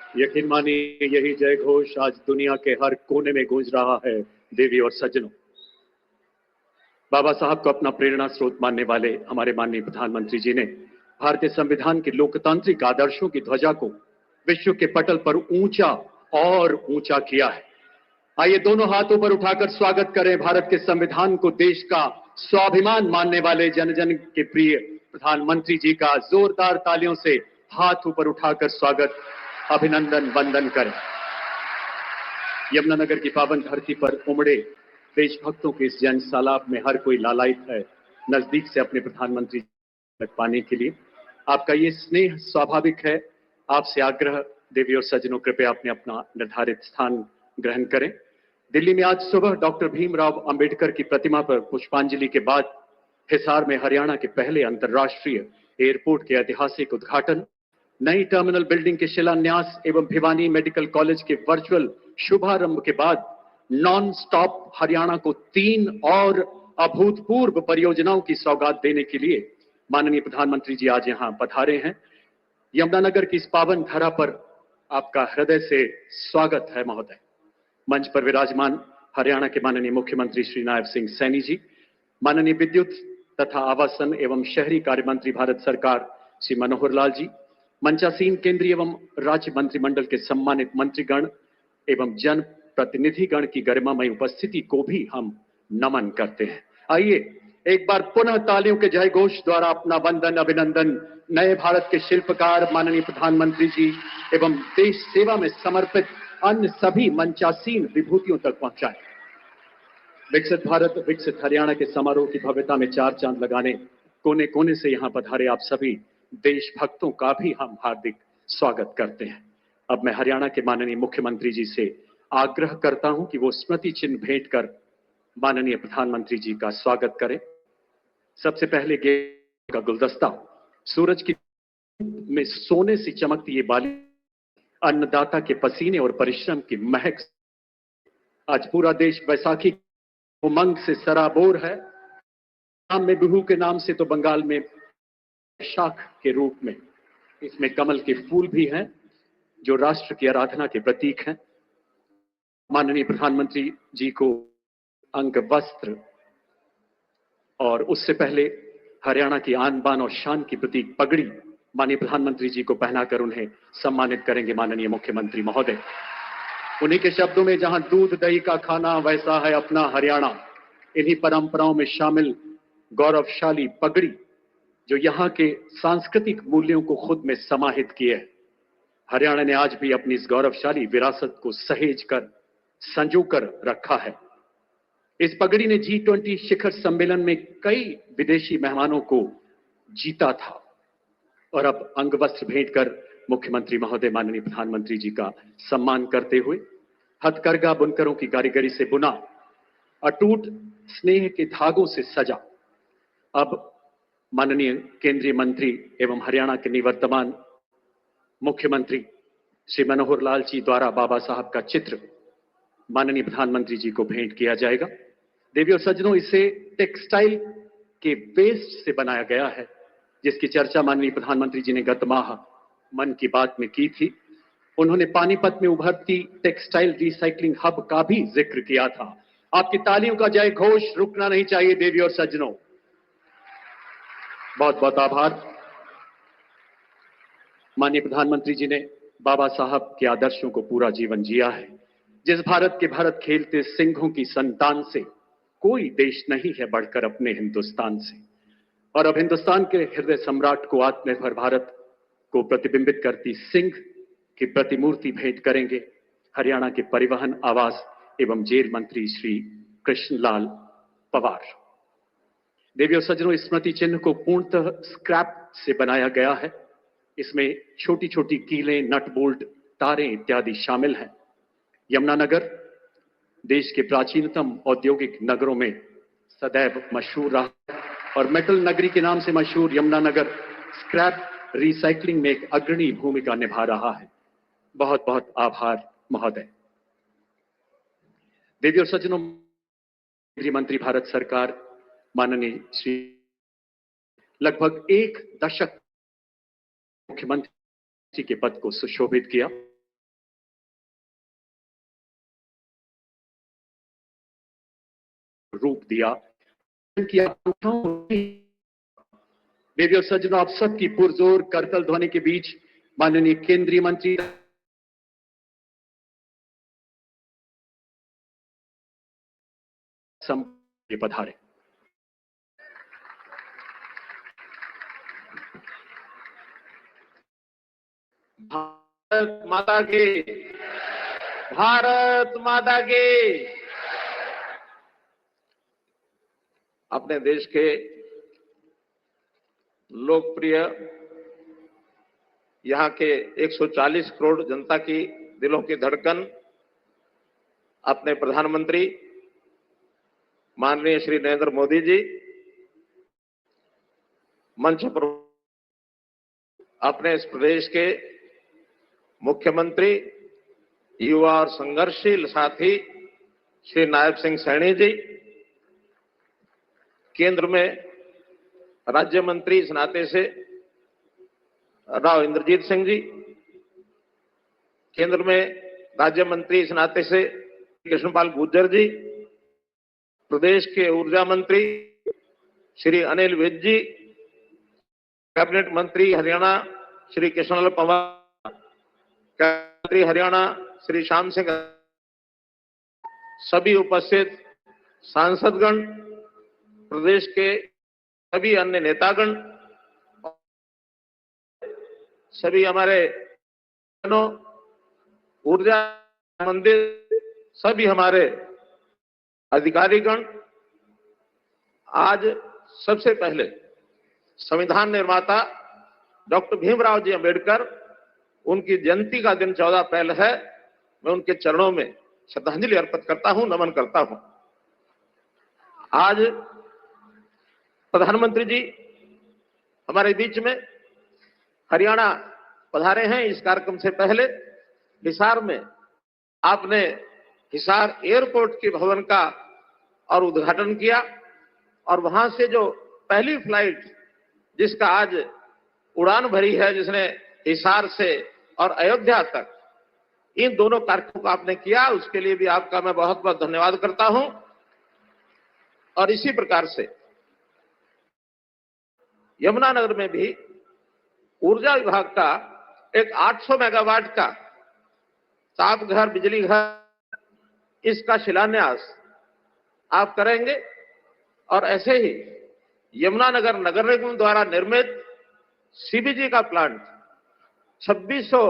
यकीन मानिए यही जय घोष आज दुनिया के हर कोने में गूंज रहा है। देवी और सज्जनों, बाबा साहब को अपना प्रेरणा स्रोत मानने वाले हमारे माननीय प्रधानमंत्री जी ने भारतीय संविधान के लोकतांत्रिक आदर्शों की ध्वजा को विश्व के पटल पर ऊंचा और ऊंचा किया है। आइए दोनों हाथ ऊपर उठाकर स्वागत करें भारत के संविधान को देश का स्वाभिमान मानने वाले जन जन के प्रिय प्रधानमंत्री जी का। जोरदार तालियों से हाथ ऊपर उठाकर स्वागत, अभिनंदन वंदन करें। यमुनानगर की पावन धरती पर उमड़े देशभक्तों के इस जन सैलाब में हर कोई लालायित है नजदीक से अपने प्रधानमंत्री तक पाने के लिए। आपका ये स्नेह स्वाभाविक है। आपसे आग्रह, देवी और सज्जनों, कृपया अपने अपना निर्धारित स्थान ग्रहण करें। दिल्ली में आज सुबह डॉक्टर भीमराव अंबेडकर की प्रतिमा पर पुष्पांजलि के बाद हिसार में हरियाणा के पहले अंतर्राष्ट्रीय एयरपोर्ट के ऐतिहासिक उद्घाटन, नई टर्मिनल बिल्डिंग के शिलान्यास एवं भिवानी मेडिकल कॉलेज के वर्चुअल शुभारंभ के बाद नॉन स्टॉप हरियाणा को 3 और अभूतपूर्व परियोजनाओं की सौगात देने के लिए माननीय प्रधानमंत्री जी आज यहां पधारे हैं। यमुनानगर की इस पावन धरा पर आपका हृदय से स्वागत है महोदय। मंच पर विराजमान हरियाणा के माननीय मुख्यमंत्री श्री नायब सिंह सैनी जी, माननीय विद्युत तथा आवासन एवं शहरी कार्य मंत्री भारत सरकार श्री मनोहर लाल जी, मंचासीन केंद्रीय एवं राज्य मंत्रिमंडल के सम्मानित मंत्रीगण एवं जन प्रतिनिधिगण की गरिमामय उपस्थिति को भी हम नमन करते हैं। आइए एक बार पुनः तालियों के जय घोष द्वारा अपना वंदन अभिनंदन नए भारत के शिल्पकार माननीय प्रधानमंत्री जी एवं देश सेवा में समर्पित अन्य सभी मंचासीन विभूतियों तक पहुंचाएं। विकसित भारत विकसित हरियाणा के समारोह की भव्यता में 4 चांद लगाने कोने कोने से यहां पधारे आप सभी देशभक्तों का भी हम हार्दिक स्वागत करते हैं। अब मैं हरियाणा के माननीय मुख्यमंत्री जी से आग्रह करता हूं कि वो स्मृति चिन्ह भेंट कर माननीय प्रधानमंत्री जी का स्वागत करें। सबसे पहले गेंद का गुलदस्ता, सूरज की में सोने से चमकती ये बाली अन्नदाता के पसीने और परिश्रम की महक। आज पूरा देश बैसाखी उमंग से सराबोर है। आसाम में बिहू के नाम से तो बंगाल में शाख के रूप में इसमें कमल के फूल भी हैं जो राष्ट्र की आराधना के प्रतीक हैं। माननीय प्रधानमंत्री जी को अंग वस्त्र और उससे पहले हरियाणा की आन बान और शान की प्रतीक पगड़ी माननीय प्रधानमंत्री जी को पहनाकर उन्हें सम्मानित करेंगे माननीय मुख्यमंत्री महोदय। उन्हीं के शब्दों में, जहां दूध दही का खाना वैसा है अपना हरियाणा, इन्हीं परंपराओं में शामिल गौरवशाली पगड़ी जो यहां के सांस्कृतिक मूल्यों को खुद में समाहित किए है। हरियाणा ने आज भी अपनी इस गौरवशाली विरासत को सहेज कर संजोकर रखा है। इस पगड़ी ने G20 शिखर सम्मेलन में कई विदेशी मेहमानों को जीता था और अब अंगवस्त्र भेंट कर मुख्यमंत्री महोदय माननीय प्रधानमंत्री जी का सम्मान करते हुए हथकरघा बुनकरों की कारीगरी से बुना अटूट स्नेह के धागों से सजा अब माननीय केंद्रीय मंत्री एवं हरियाणा के निवर्तमान मुख्यमंत्री श्री मनोहर लाल जी द्वारा बाबा साहब का चित्र माननीय प्रधानमंत्री जी को भेंट किया जाएगा। देवी और सज्जनों, इसे टेक्सटाइल के वेस्ट से बनाया गया है जिसकी चर्चा माननीय प्रधानमंत्री जी ने गत माह मन की बात में की थी। उन्होंने पानीपत में उभरती टेक्सटाइल रिसाइकलिंग हब का भी जिक्र किया था। आपकी तालियों का जय घोष रुकना नहीं चाहिए देवी और सज्जनों। बहुत बहुत आभार। माननीय प्रधानमंत्री जी ने बाबा साहब के आदर्शों को पूरा जीवन जिया है। जिस भारत के भरत खेलते सिंहों की संतान से कोई देश नहीं है बढ़कर अपने हिंदुस्तान से। और अब हिंदुस्तान के हृदय सम्राट को आत्मनिर्भर भारत को प्रतिबिंबित करती सिंह की प्रतिमूर्ति भेंट करेंगे हरियाणा के परिवहन, आवास एवं जेल मंत्री श्री कृष्णलाल पवार। देवी और सज्जनों, इस स्मृति चिन्ह को पूर्णतः स्क्रैप से बनाया गया है। इसमें छोटी छोटी कीलें, नट बोल्ट, तारें इत्यादि शामिल हैं। यमुनानगर देश के प्राचीनतम औद्योगिक नगरों में सदैव मशहूर रहा और मेटल नगरी के नाम से मशहूर यमुनानगर स्क्रैप रिसाइकलिंग में एक अग्रणी भूमिका निभा रहा है। बहुत बहुत आभार महोदय। देवी और सज्जनों, केंद्रीय मंत्री भारत सरकार माननीय श्री लगभग 1 दशक मुख्यमंत्री के पद को सुशोभित किया। रूप दिया। की आकांक्षाओं देवी और सज्जनों, आप सबकी पुरजोर करतल ध्वनि के बीच माननीय केंद्रीय मंत्री पधारे। भारत माता की, भारत माता की। अपने देश के लोकप्रिय यहाँ के 140 करोड़ जनता की दिलों की धड़कन अपने प्रधानमंत्री माननीय श्री नरेंद्र मोदी जी मंच पर अपने इस प्रदेश के मुख्यमंत्री युवा और संघर्षशील साथी श्री नायब सिंह सैनी जी, केंद्र में राज्य मंत्री इस नाते से राव इंद्रजीत सिंह जी, केंद्र में राज्य मंत्री इस नाते से कृष्णपाल गुर्जर जी, प्रदेश के ऊर्जा मंत्री श्री अनिल विज जी, कैबिनेट मंत्री हरियाणा श्री कृष्णलाल पंवार, मंत्री हरियाणा श्री श्याम सिंह, सभी उपस्थित सांसदगण, प्रदेश के सभी अन्य नेतागण, सभी हमारे ऊर्जा मंदिर, सभी हमारे अधिकारीगण, आज सबसे पहले संविधान निर्माता डॉक्टर भीमराव जी अंबेडकर, उनकी जयंती का दिन 14 अप्रैल है। मैं उनके चरणों में श्रद्धांजलि अर्पित करता हूं, नमन करता हूं। आज प्रधानमंत्री जी हमारे बीच में हरियाणा पधारे हैं। इस कार्यक्रम से पहले हिसार में आपने हिसार एयरपोर्ट के भवन का और उद्घाटन किया, और वहां से जो पहली फ्लाइट जिसका आज उड़ान भरी है, जिसने हिसार से और अयोध्या तक इन दोनों कार्यक्रमों को आपने किया, उसके लिए भी आपका मैं बहुत बहुत धन्यवाद करता हूं। और इसी प्रकार से यमुनानगर में भी ऊर्जा विभाग का एक 800 मेगावाट का ताप घर, बिजली घर, इसका शिलान्यास आप करेंगे। और ऐसे ही यमुनानगर नगर निगम द्वारा निर्मित सीबीजी का प्लांट 2600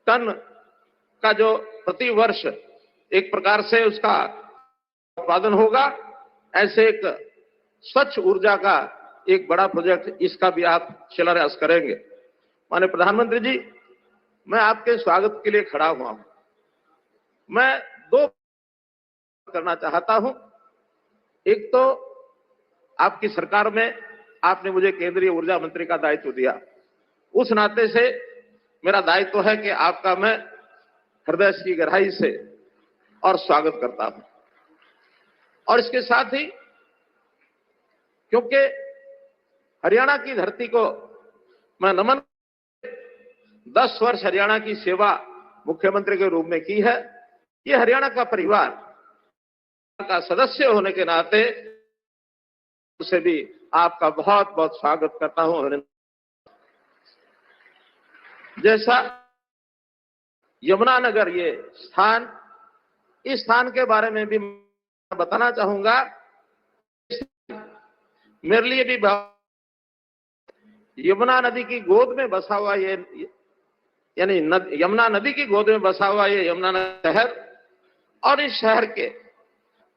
टन का जो प्रति वर्ष एक प्रकार से उसका उत्पादन होगा, ऐसे एक स्वच्छ ऊर्जा का एक बड़ा प्रोजेक्ट, इसका भी आप शिलान्यास करेंगे। माननीय प्रधानमंत्री जी, मैं आपके स्वागत के लिए खड़ा हुआ हूं। मैं दो करना चाहता हूं। एक तो आपकी सरकार में आपने मुझे केंद्रीय ऊर्जा मंत्री का दायित्व दिया, उस नाते से मेरा दायित्व है कि आपका मैं हृदय की गहराई से और स्वागत करता हूं। और इसके साथ ही क्योंकि हरियाणा की धरती को मैं नमन, 10 वर्ष हरियाणा की सेवा मुख्यमंत्री के रूप में की है। ये हरियाणा का परिवार का सदस्य होने के नाते उसे भी आपका बहुत बहुत स्वागत करता हूं। जैसा यमुनानगर ये स्थान, इस स्थान के बारे में भी बताना चाहूंगा। मेरे लिए भी यमुना नदी की गोद में बसा हुआ ये, यानी यमुना नदी की गोद में बसा हुआ ये यमुनानगर शहर, और इस शहर के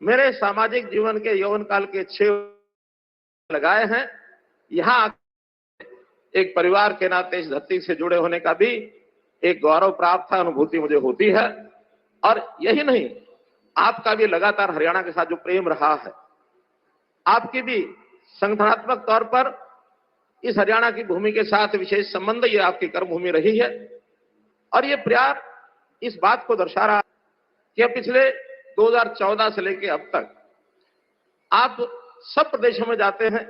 मेरे सामाजिक जीवन के यौवन काल के 6 लगाए हैं। यहां एक परिवार के नाते इस धरती से जुड़े होने का भी एक गौरव प्राप्त है, अनुभूति मुझे होती है। और यही नहीं, आपका भी लगातार हरियाणा के साथ जो प्रेम रहा है, आपकी भी संगठनात्मक तौर पर इस हरियाणा की भूमि के साथ विशेष संबंध, ये आपकी कर्मभूमि रही है। और ये प्यार इस बात को दर्शा रहा कि पिछले 2014 से लेकर अब तक आप सब प्रदेशों में जाते हैं,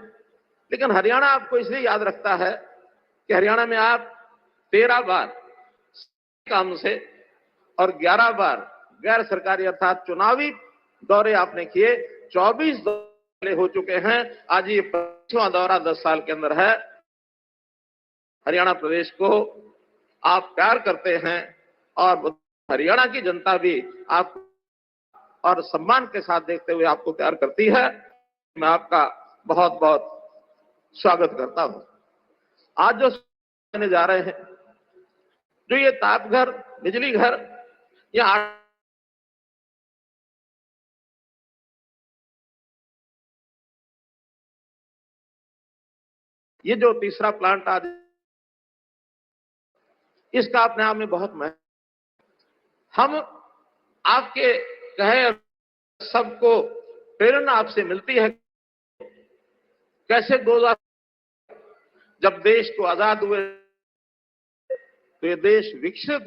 लेकिन हरियाणा आपको इसलिए याद रखता है कि हरियाणा में आप 13 बार काम से और 11 बार गैर सरकारी अर्थात चुनावी दौरे आपने किए, 24 दौरे हो चुके हैं। आज ये 25वां दौरा 10 साल के अंदर है। हरियाणा प्रदेश को आप प्यार करते हैं और हरियाणा की जनता भी आप और सम्मान के साथ देखते हुए आपको प्यार करती है। मैं आपका बहुत बहुत स्वागत करता हूं। आज जो करने जा रहे हैं, जो ये ताप घर, बिजली घर, ये जो तीसरा प्लांट आज, इसका अपने आप में बहुत महत्व। हम आपके कहे सबको प्रेरणा आपसे मिलती है। कैसे 2000 जब देश को आजाद हुए तो ये देश विकसित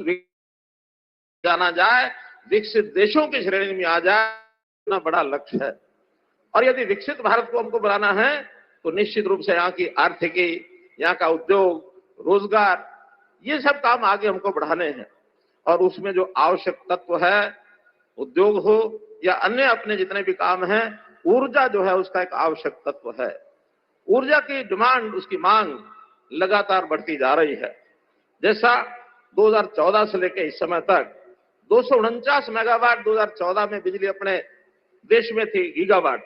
जाना जाए, विकसित देशों की श्रेणी में आ जाए, इतना बड़ा लक्ष्य है। और यदि विकसित भारत को हमको बनाना है तो निश्चित रूप से यहाँ की आर्थिकी, यहाँ का उद्योग, रोजगार, ये सब काम आगे हमको बढ़ाने हैं। और उसमें जो आवश्यक तत्व है, उद्योग हो या अन्य अपने जितने भी काम हैं, ऊर्जा जो है उसका एक आवश्यक तत्व है। ऊर्जा की डिमांड, उसकी मांग लगातार बढ़ती जा रही है। जैसा 2014 से लेकर इस समय तक 249 मेगावाट 2014 में बिजली अपने देश में थी, गीगावाट,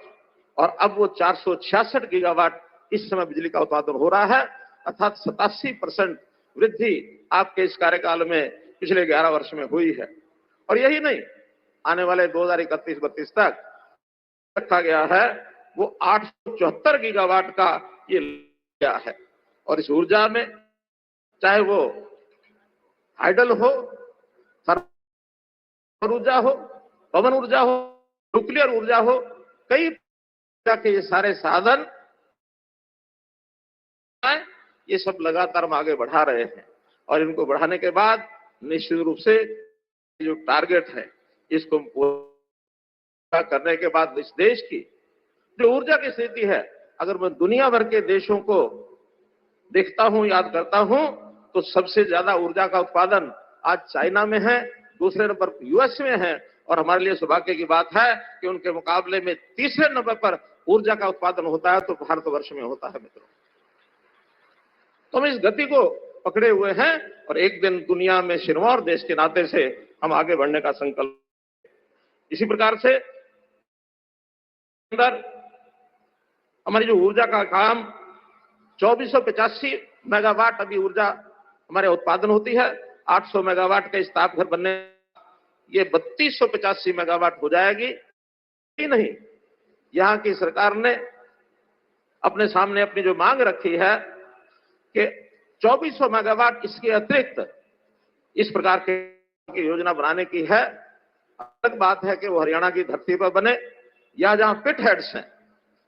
और अब वो 466 गीगावाट इस समय बिजली का उत्पादन हो रहा है, अर्थात 87% वृद्धि आपके इस कार्यकाल में पिछले 11 वर्ष में हुई है। और यही नहीं, आने वाले 2031-32 तक रखा गया है वो 874 गीगावाट का ये गया है। और इस ऊर्जा में चाहे वो हाइडल हो, थर्मल ऊर्जा हो, पवन ऊर्जा हो, न्यूक्लियर ऊर्जा हो, कई ऊर्जा के ये सारे साधन, ये सब लगातार हम आगे बढ़ा रहे हैं। और इनको बढ़ाने के बाद निश्चित रूप से जो टारगेट है, इसको पूरा करने के बाद इस देश की जो ऊर्जा की स्थिति है, अगर मैं दुनिया भर के देशों को देखता हूं, याद करता हूं, तो सबसे ज्यादा ऊर्जा का उत्पादन आज चाइना में है, दूसरे नंबर यूएस में है, और हमारे लिए सौभाग्य की बात है कि उनके मुकाबले में तीसरे नंबर पर ऊर्जा का उत्पादन होता है तो भारतवर्ष में होता है। मित्रों, तो हम इस गति को पकड़े हुए हैं और एक दिन दुनिया में सिरमौर देश के नाते से हम आगे बढ़ने का संकल्प। इसी प्रकार से अंदर हमारी जो ऊर्जा का काम 2485 मेगावाट अभी ऊर्जा हमारे उत्पादन होती है। 800 मेगावाट का इस ताप घर बनने, ये 3285 मेगावाट हो जाएगी। ही नहीं, यहाँ की सरकार ने अपने सामने अपनी जो मांग रखी है कि 2400 मेगावाट इसके अतिरिक्त इस प्रकार की योजना बनाने की है। अलग बात है कि वो हरियाणा की धरती पर बने या जहां पिट हेड्स हैं,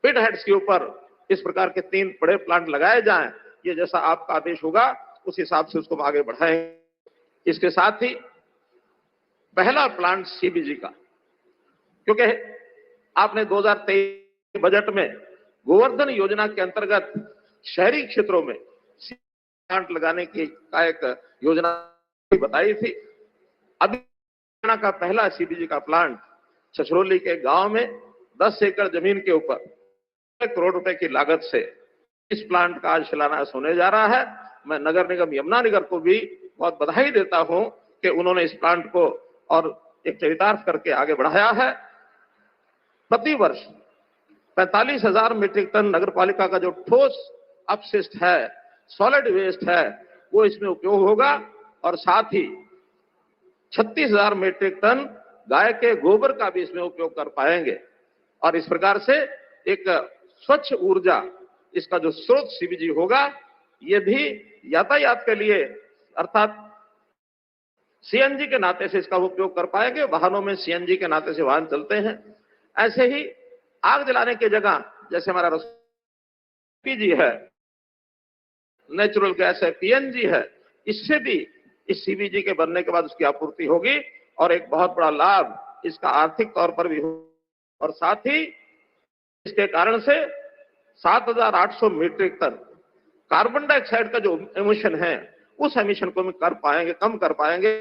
पिट हेड्स के ऊपर इस प्रकार के 3 बड़े प्लांट लगाए जाएं। ये जैसा आपका आदेश होगा उस हिसाब से उसको आगे बढ़ाएंगे। इसके साथ ही पहला प्लांट सीबीजी का, क्योंकि आपने 2023 बजट में गोवर्धन योजना के अंतर्गत शहरी क्षेत्रों में प्लांट लगाने की एक योजना बताई थी। अभी हरियाणा का पहला सीबीजी का प्लांट छछरौली के गांव में 10 एकड़ जमीन के ऊपर 1 करोड़ रुपए की लागत से इस प्लांट का आज शिलान्यास होने जा रहा है। मैं नगर निगम यमुनानगर को भी बहुत बधाई देता हूं कि उन्होंने इस प्लांट को और एक चरितार्थ करके आगे बढ़ाया है। प्रति वर्ष 45,000 मीट्रिक टन नगरपालिका का जो ठोस अपशिष्ट है, सॉलिड वेस्ट है, वो इसमें उपयोग होगा। और साथ ही 36,000 मीट्रिक टन गाय के गोबर का भी इसमें उपयोग कर पाएंगे। और इस प्रकार से एक स्वच्छ ऊर्जा, इसका जो स्रोत सीबीजी होगा, ये भी यातायात के लिए अर्थात सीएनजी के नाते से इसका उपयोग कर पाएंगे। वाहनों में सीएनजी के नाते से वाहन चलते हैं। ऐसे ही आग जलाने की जगह जैसे हमारा एलपीजी है, नेचुरल गैस है, पीएनजी है, इससे भी इस सीबीजी के बनने के बाद उसकी आपूर्ति होगी और एक बहुत बड़ा लाभ इसका आर्थिक तौर पर भी होगा। और साथ ही इसके कारण से 7,800 मीट्रिक टन कार्बन डाइऑक्साइड का जो एमिशन है, उस एमिशन को हम कर पाएंगे, कम कर पाएंगे।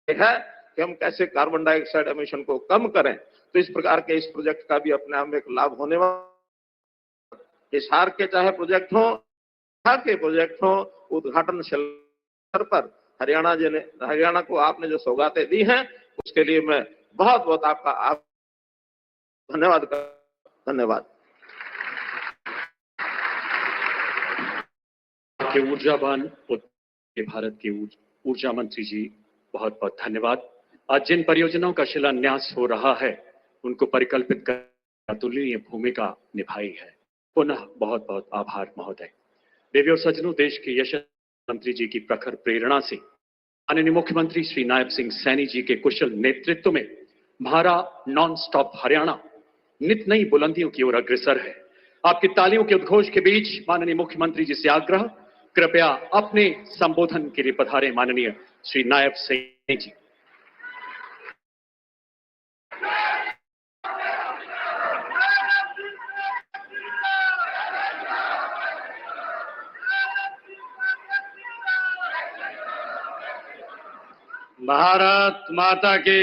है कि हम कैसे कार्बन डाइऑक्साइड एमिशन को कम करें। तो इस प्रकार के इस प्रोजेक्ट का भी अपने आप में एक लाभ होने वाला। हिसार के चाहे प्रोजेक्ट हो, के प्रोजेक्ट हो, उद्घाटन शिलान्यास पर हरियाणा को आपने जो सौगातें दी हैं, उसके लिए मैं बहुत बहुत आपका धन्यवाद धन्यवाद। के ऊर्जावान भारत के ऊर्जा मंत्री जी, बहुत बहुत धन्यवाद। आज जिन परियोजनाओं का शिलान्यास हो रहा है, उनको परिकल्पित कर अतुलनीय भूमिका निभाई है। पुनः बहुत बहुत आभार महोदय। देवी और सज्जनों, देश के यशस्वी मंत्री जी की प्रखर प्रेरणा से माननीय मुख्यमंत्री श्री नायब सिंह सैनी जी के कुशल नेतृत्व में हमारा नॉन स्टॉप हरियाणा नित नई बुलंदियों की ओर अग्रसर है। आपकी तालियों के उद्घोष के बीच माननीय मुख्यमंत्री जी से आग्रह, कृपया अपने संबोधन के लिए पधारे माननीय श्री नायब सिंह जी। भारत माता की।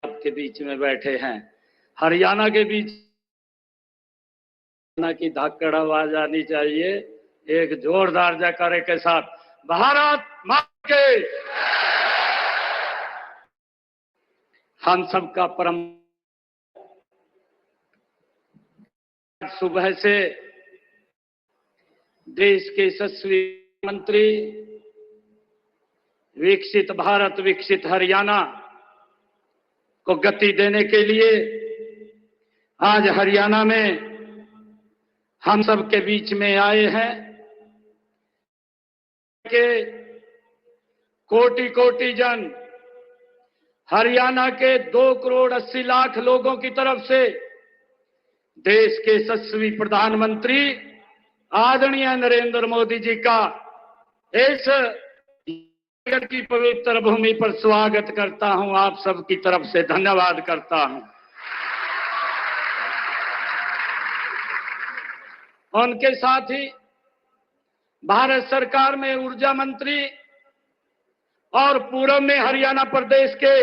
आपके बीच में बैठे हैं, हरियाणा के बीच की धाकड़ आवाज आनी चाहिए, एक जोरदार जयकारे के साथ, भारत माता की। हम सबका परम सुबह से देश के यशस्वी मंत्री विकसित भारत विकसित हरियाणा को गति देने के लिए आज हरियाणा में हम सबके बीच में आए हैं। के कोटि कोटि जन हरियाणा के 2 करोड़ 80 लाख लोगों की तरफ से देश के यशस्वी प्रधानमंत्री आदरणीय नरेंद्र मोदी जी का इस की पवित्र भूमि पर स्वागत करता हूं। आप सबकी तरफ से धन्यवाद करता हूं। उनके साथ ही भारत सरकार में ऊर्जा मंत्री और पूर्व में हरियाणा प्रदेश के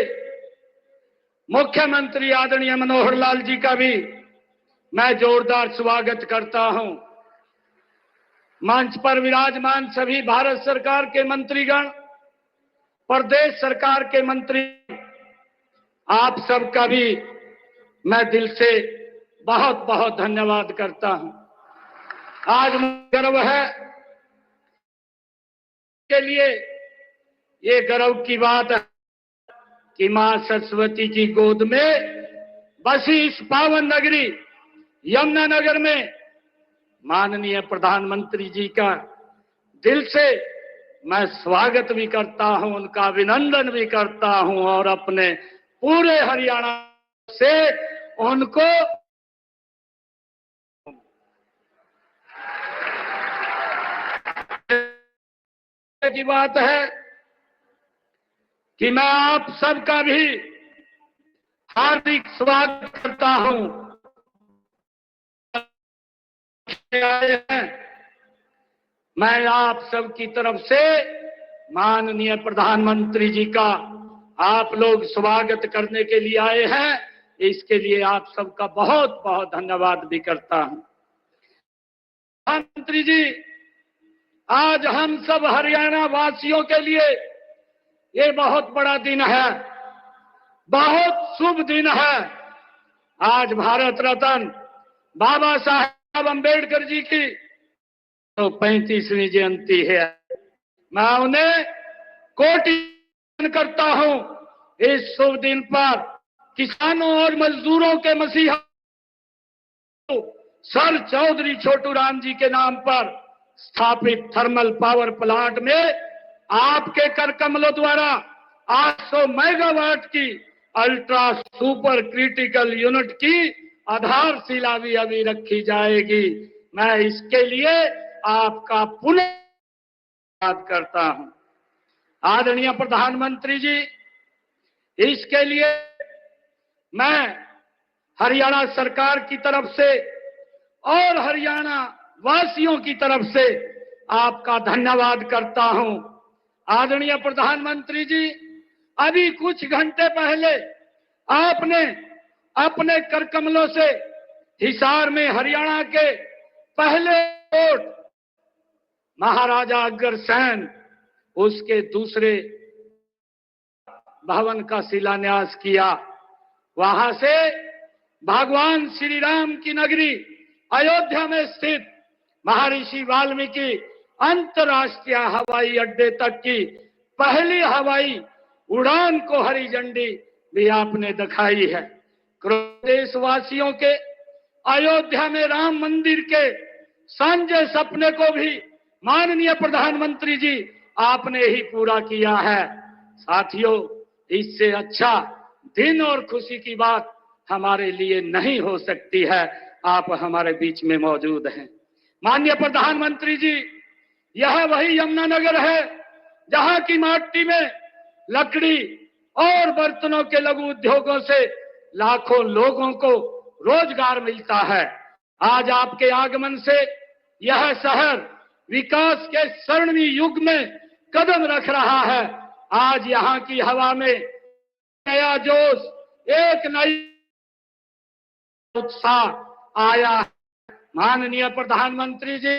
मुख्यमंत्री आदरणीय मनोहर लाल जी का भी मैं जोरदार स्वागत करता हूं। मंच पर विराजमान सभी भारत सरकार के मंत्रीगण, प्रदेश सरकार के मंत्री, आप सबका भी मैं दिल से बहुत बहुत धन्यवाद करता हूं। आज मुझे गर्व है के लिए, ये गर्व की बात है कि मां सरस्वती की गोद में बसी इस पावन नगरी यमुनानगर में माननीय प्रधानमंत्री जी का दिल से मैं स्वागत भी करता हूं, उनका अभिनंदन भी करता हूं और अपने पूरे हरियाणा से उनको की बात है कि मैं आप सबका भी हार्दिक स्वागत करता हूं। आए हैं, मैं आप सबकी तरफ से माननीय प्रधानमंत्री जी का आप लोग स्वागत करने के लिए आए हैं, इसके लिए आप सबका बहुत बहुत धन्यवाद भी करता हूं। प्रधानमंत्री जी, आज हम सब हरियाणा वासियों के लिए ये बहुत बड़ा दिन है, बहुत शुभ दिन है। आज भारत रत्न बाबा साहब अंबेडकर जी की 35वीं जयंती है। मैं उन्हें कोटि करता हूं। इस शुभ दिन पर किसानों और मजदूरों के मसीहा सर चौधरी छोटू राम जी के नाम पर स्थापित थर्मल पावर प्लांट में आपके कर कमलों द्वारा 800 मेगावाट की अल्ट्रा सुपर क्रिटिकल यूनिट की आधारशिला भी अभी रखी जाएगी। मैं इसके लिए आपका पुनः धन्यवाद करता हूं। आदरणीय प्रधानमंत्री जी, इसके लिए मैं हरियाणा सरकार की तरफ से और हरियाणा वासियों की तरफ से आपका धन्यवाद करता हूं। आदरणीय प्रधानमंत्री जी, अभी कुछ घंटे पहले आपने अपने कर कमलों से हिसार में हरियाणा के पहले कोर्ट महाराजा अग्रसेन उसके दूसरे भवन का शिलान्यास किया। वहां से भगवान श्री राम की नगरी अयोध्या में स्थित महर्षि वाल्मीकि अंतर्राष्ट्रीय हवाई अड्डे तक की पहली हवाई उड़ान को हरी झंडी भी आपने दिखाई है। देशवासियों के अयोध्या में राम मंदिर के सांझे सपने को भी माननीय प्रधानमंत्री जी आपने ही पूरा किया है। साथियों, इससे अच्छा दिन और खुशी की बात हमारे लिए नहीं हो सकती है। आप हमारे बीच में मौजूद हैं। माननीय प्रधानमंत्री जी, यह वही यमुनानगर है जहां की माटी में लकड़ी और बर्तनों के लघु उद्योगों से लाखों लोगों को रोजगार मिलता है। आज आपके आगमन से यह शहर विकास के स्वर्णिम युग में कदम रख रहा है। आज यहाँ की हवा में नया जोश, एक नई उत्साह आया है। माननीय प्रधानमंत्री जी,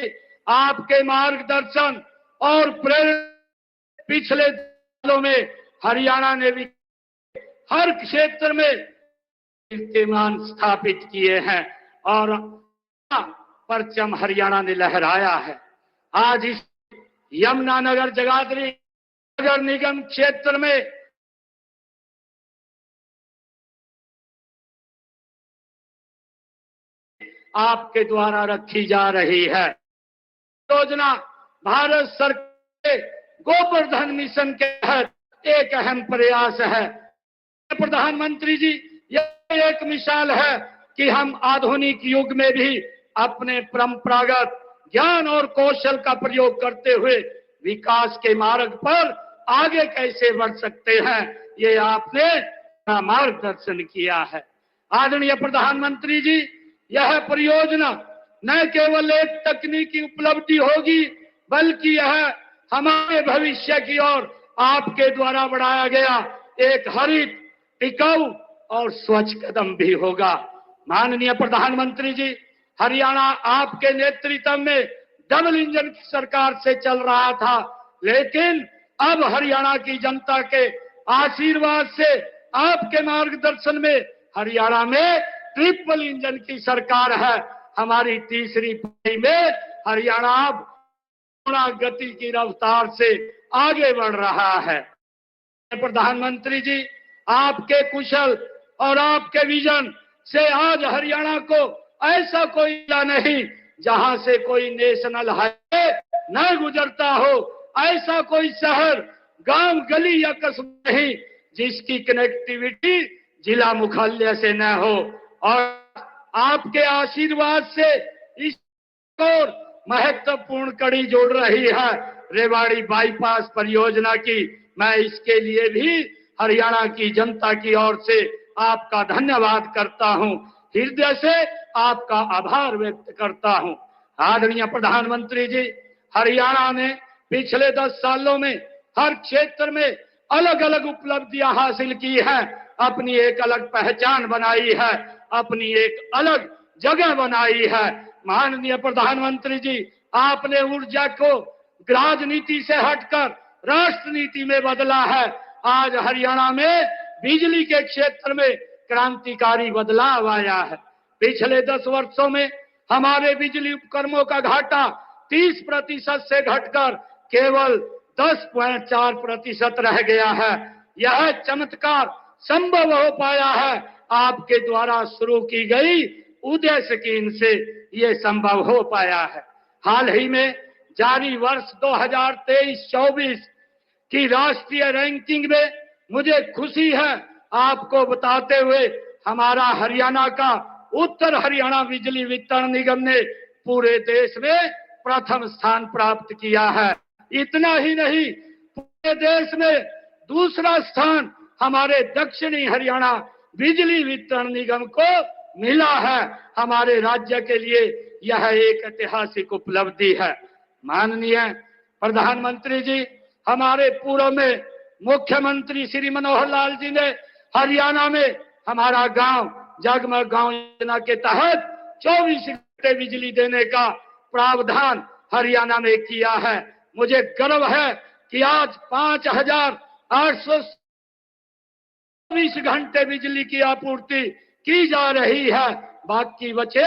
आपके मार्गदर्शन और प्रेरणा पिछले सालों में हरियाणा ने भी हर क्षेत्र में कीर्तिमान स्थापित किए हैं और परचम हरियाणा ने लहराया है। आज इस यमुनानगर जगाधरी नगर निगम क्षेत्र में आपके द्वारा रखी जा रही है योजना भारत सरकार के गोवर्धन मिशन के तहत एक अहम प्रयास है। प्रधानमंत्री जी, यह एक मिसाल है कि हम आधुनिक युग में भी अपने परंपरागत ज्ञान और कौशल का प्रयोग करते हुए विकास के मार्ग पर आगे कैसे बढ़ सकते हैं। ये आपने मार्गदर्शन किया है। आदरणीय प्रधानमंत्री जी, यह परियोजना न केवल एक तकनीकी उपलब्धि होगी बल्कि यह हमारे भविष्य की ओर आपके द्वारा बढ़ाया गया एक हरित, टिकाऊ और स्वच्छ कदम भी होगा। माननीय प्रधानमंत्री जी, हरियाणा आपके नेतृत्व में डबल इंजन की सरकार से चल रहा था, लेकिन अब हरियाणा की जनता के आशीर्वाद से आपके मार्गदर्शन में हरियाणा में ट्रिपल इंजन की सरकार है। हमारी तीसरी पारी में हरियाणा अब गति की रफ्तार से आगे बढ़ रहा है। प्रधानमंत्री जी, आपके कुशल और आपके विजन से आज हरियाणा को ऐसा कोई जिला नहीं जहां से कोई नेशनल हाईवे न गुजरता हो, ऐसा कोई शहर, गांव, गली या कस्बा नहीं जिसकी कनेक्टिविटी जिला मुख्यालय से न हो। और आपके आशीर्वाद से इस और महत्वपूर्ण कड़ी जोड़ रही है रेवाड़ी बाईपास परियोजना की। मैं इसके लिए भी हरियाणा की जनता की ओर से आपका धन्यवाद करता हूं, हृदय से आपका आभार व्यक्त करता हूं। आदरणीय प्रधानमंत्री जी, हरियाणा ने पिछले 10 सालों में हर क्षेत्र में अलग अलग उपलब्धियां हासिल की हैं, अपनी एक अलग पहचान बनाई है, अपनी एक अलग जगह बनाई है। माननीय प्रधानमंत्री जी, आपने ऊर्जा को राजनीति से हटकर राष्ट्र नीति में बदला है। आज हरियाणा में बिजली के क्षेत्र में क्रांतिकारी बदलाव आया है। पिछले 10 वर्षों में हमारे बिजली उपकरणों का घाटा 30% से घटकर केवल 10.4% रह गया है। यह चमत्कार संभव हो पाया है आपके द्वारा शुरू की गई उदय स्कीम से ये संभव हो पाया है। हाल ही में जारी वर्ष 2023-24 की राष्ट्रीय रैंकिंग में मुझे खुशी है आपको बताते हुए हमारा हरियाणा का उत्तर हरियाणा बिजली वितरण निगम ने पूरे देश में प्रथम स्थान प्राप्त किया है। इतना ही नहीं, पूरे देश में दूसरा स्थान हमारे दक्षिणी हरियाणा बिजली वितरण निगम को मिला है, हमारे राज्य के लिए यह एक ऐतिहासिक उपलब्धि है। माननीय प्रधानमंत्री जी, हमारे पूर्व में मुख्यमंत्री श्री मनोहर लाल जी ने हरियाणा में हमारा गांव जगमग गांव योजना के तहत 24 घंटे बिजली देने का प्रावधान हरियाणा में किया है। मुझे गर्व है कि आज 5,824 घंटे बिजली की आपूर्ति की जा रही है। बाकी बचे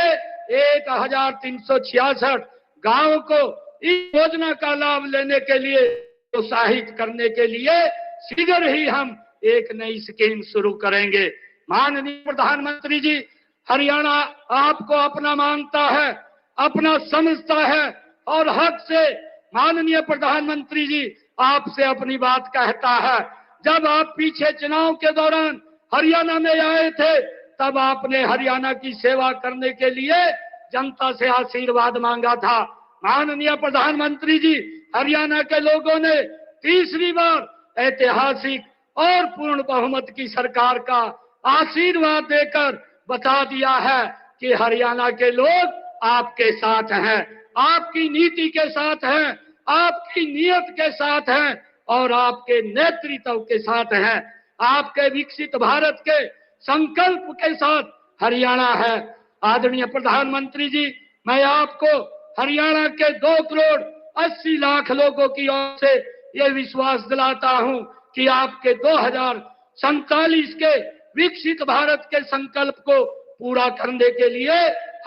1,366 गांवों को इस योजना का लाभ लेने के लिए प्रोत्साहित करने के लिए शीघ्र ही हम एक नई स्कीम शुरू करेंगे। माननीय प्रधानमंत्री जी, हरियाणा आपको अपना मानता है, अपना समझता है और हक से माननीय प्रधानमंत्री जी आपसे अपनी बात कहता है। जब आप पीछे चुनाव के दौरान हरियाणा में आए थे, तब आपने हरियाणा की सेवा करने के लिए जनता से आशीर्वाद मांगा था। माननीय प्रधानमंत्री जी, हरियाणा के लोगों ने तीसरी बार ऐतिहासिक और पूर्ण बहुमत की सरकार का आशीर्वाद देकर बता दिया है कि हरियाणा के लोग आपके साथ हैं, आपकी नीति के साथ हैं, आपकी नियत के साथ हैं और आपके नेतृत्व के साथ हैं। आपके विकसित भारत के संकल्प के साथ हरियाणा है। आदरणीय प्रधानमंत्री जी, मैं आपको हरियाणा के 2,80,00,000 लोगों की ओर से ये विश्वास दिलाता हूं कि आपके 2047 के विकसित भारत के संकल्प को पूरा करने के लिए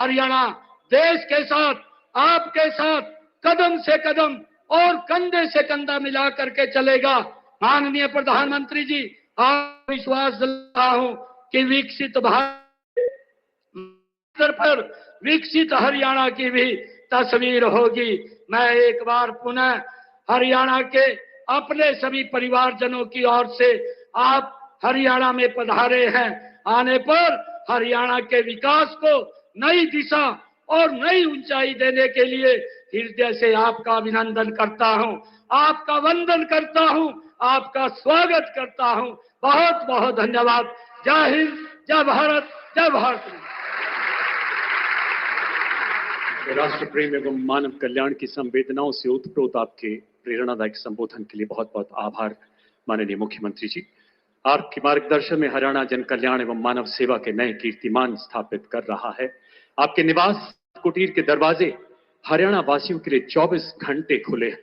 हरियाणा देश के साथ, आपके साथ कदम से कदम और कंधे से कंधा मिला करके चलेगा। माननीय प्रधानमंत्री जी, आप विश्वास दिलाता हूं कि विकसित भारत पर विकसित हरियाणा की भी तस्वीर होगी। मैं एक बार पुनः हरियाणा के अपने सभी परिवारजनों की ओर से आप हरियाणा में पधारे हैं, आने पर हरियाणा के विकास को नई दिशा और नई ऊंचाई देने के लिए हृदय से आपका अभिनंदन करता हूं, आपका वंदन करता हूं, आपका स्वागत करता हूं। बहुत बहुत धन्यवाद। जय हिंद, जय भारत, जय भारत। राष्ट्र प्रेम एवं मानव कल्याण की संवेदनाओं से ओतप्रोत आपके प्रेरणादायक संबोधन के लिए बहुत बहुत आभार माननीय मुख्यमंत्री जी। आपके मार्गदर्शन में हरियाणा जन कल्याण एवं मानव सेवा के नए कीर्तिमान स्थापित कर रहा है। आपके निवास कुटीर के दरवाजे हरियाणा वासियों के लिए 24 घंटे खुले हैं।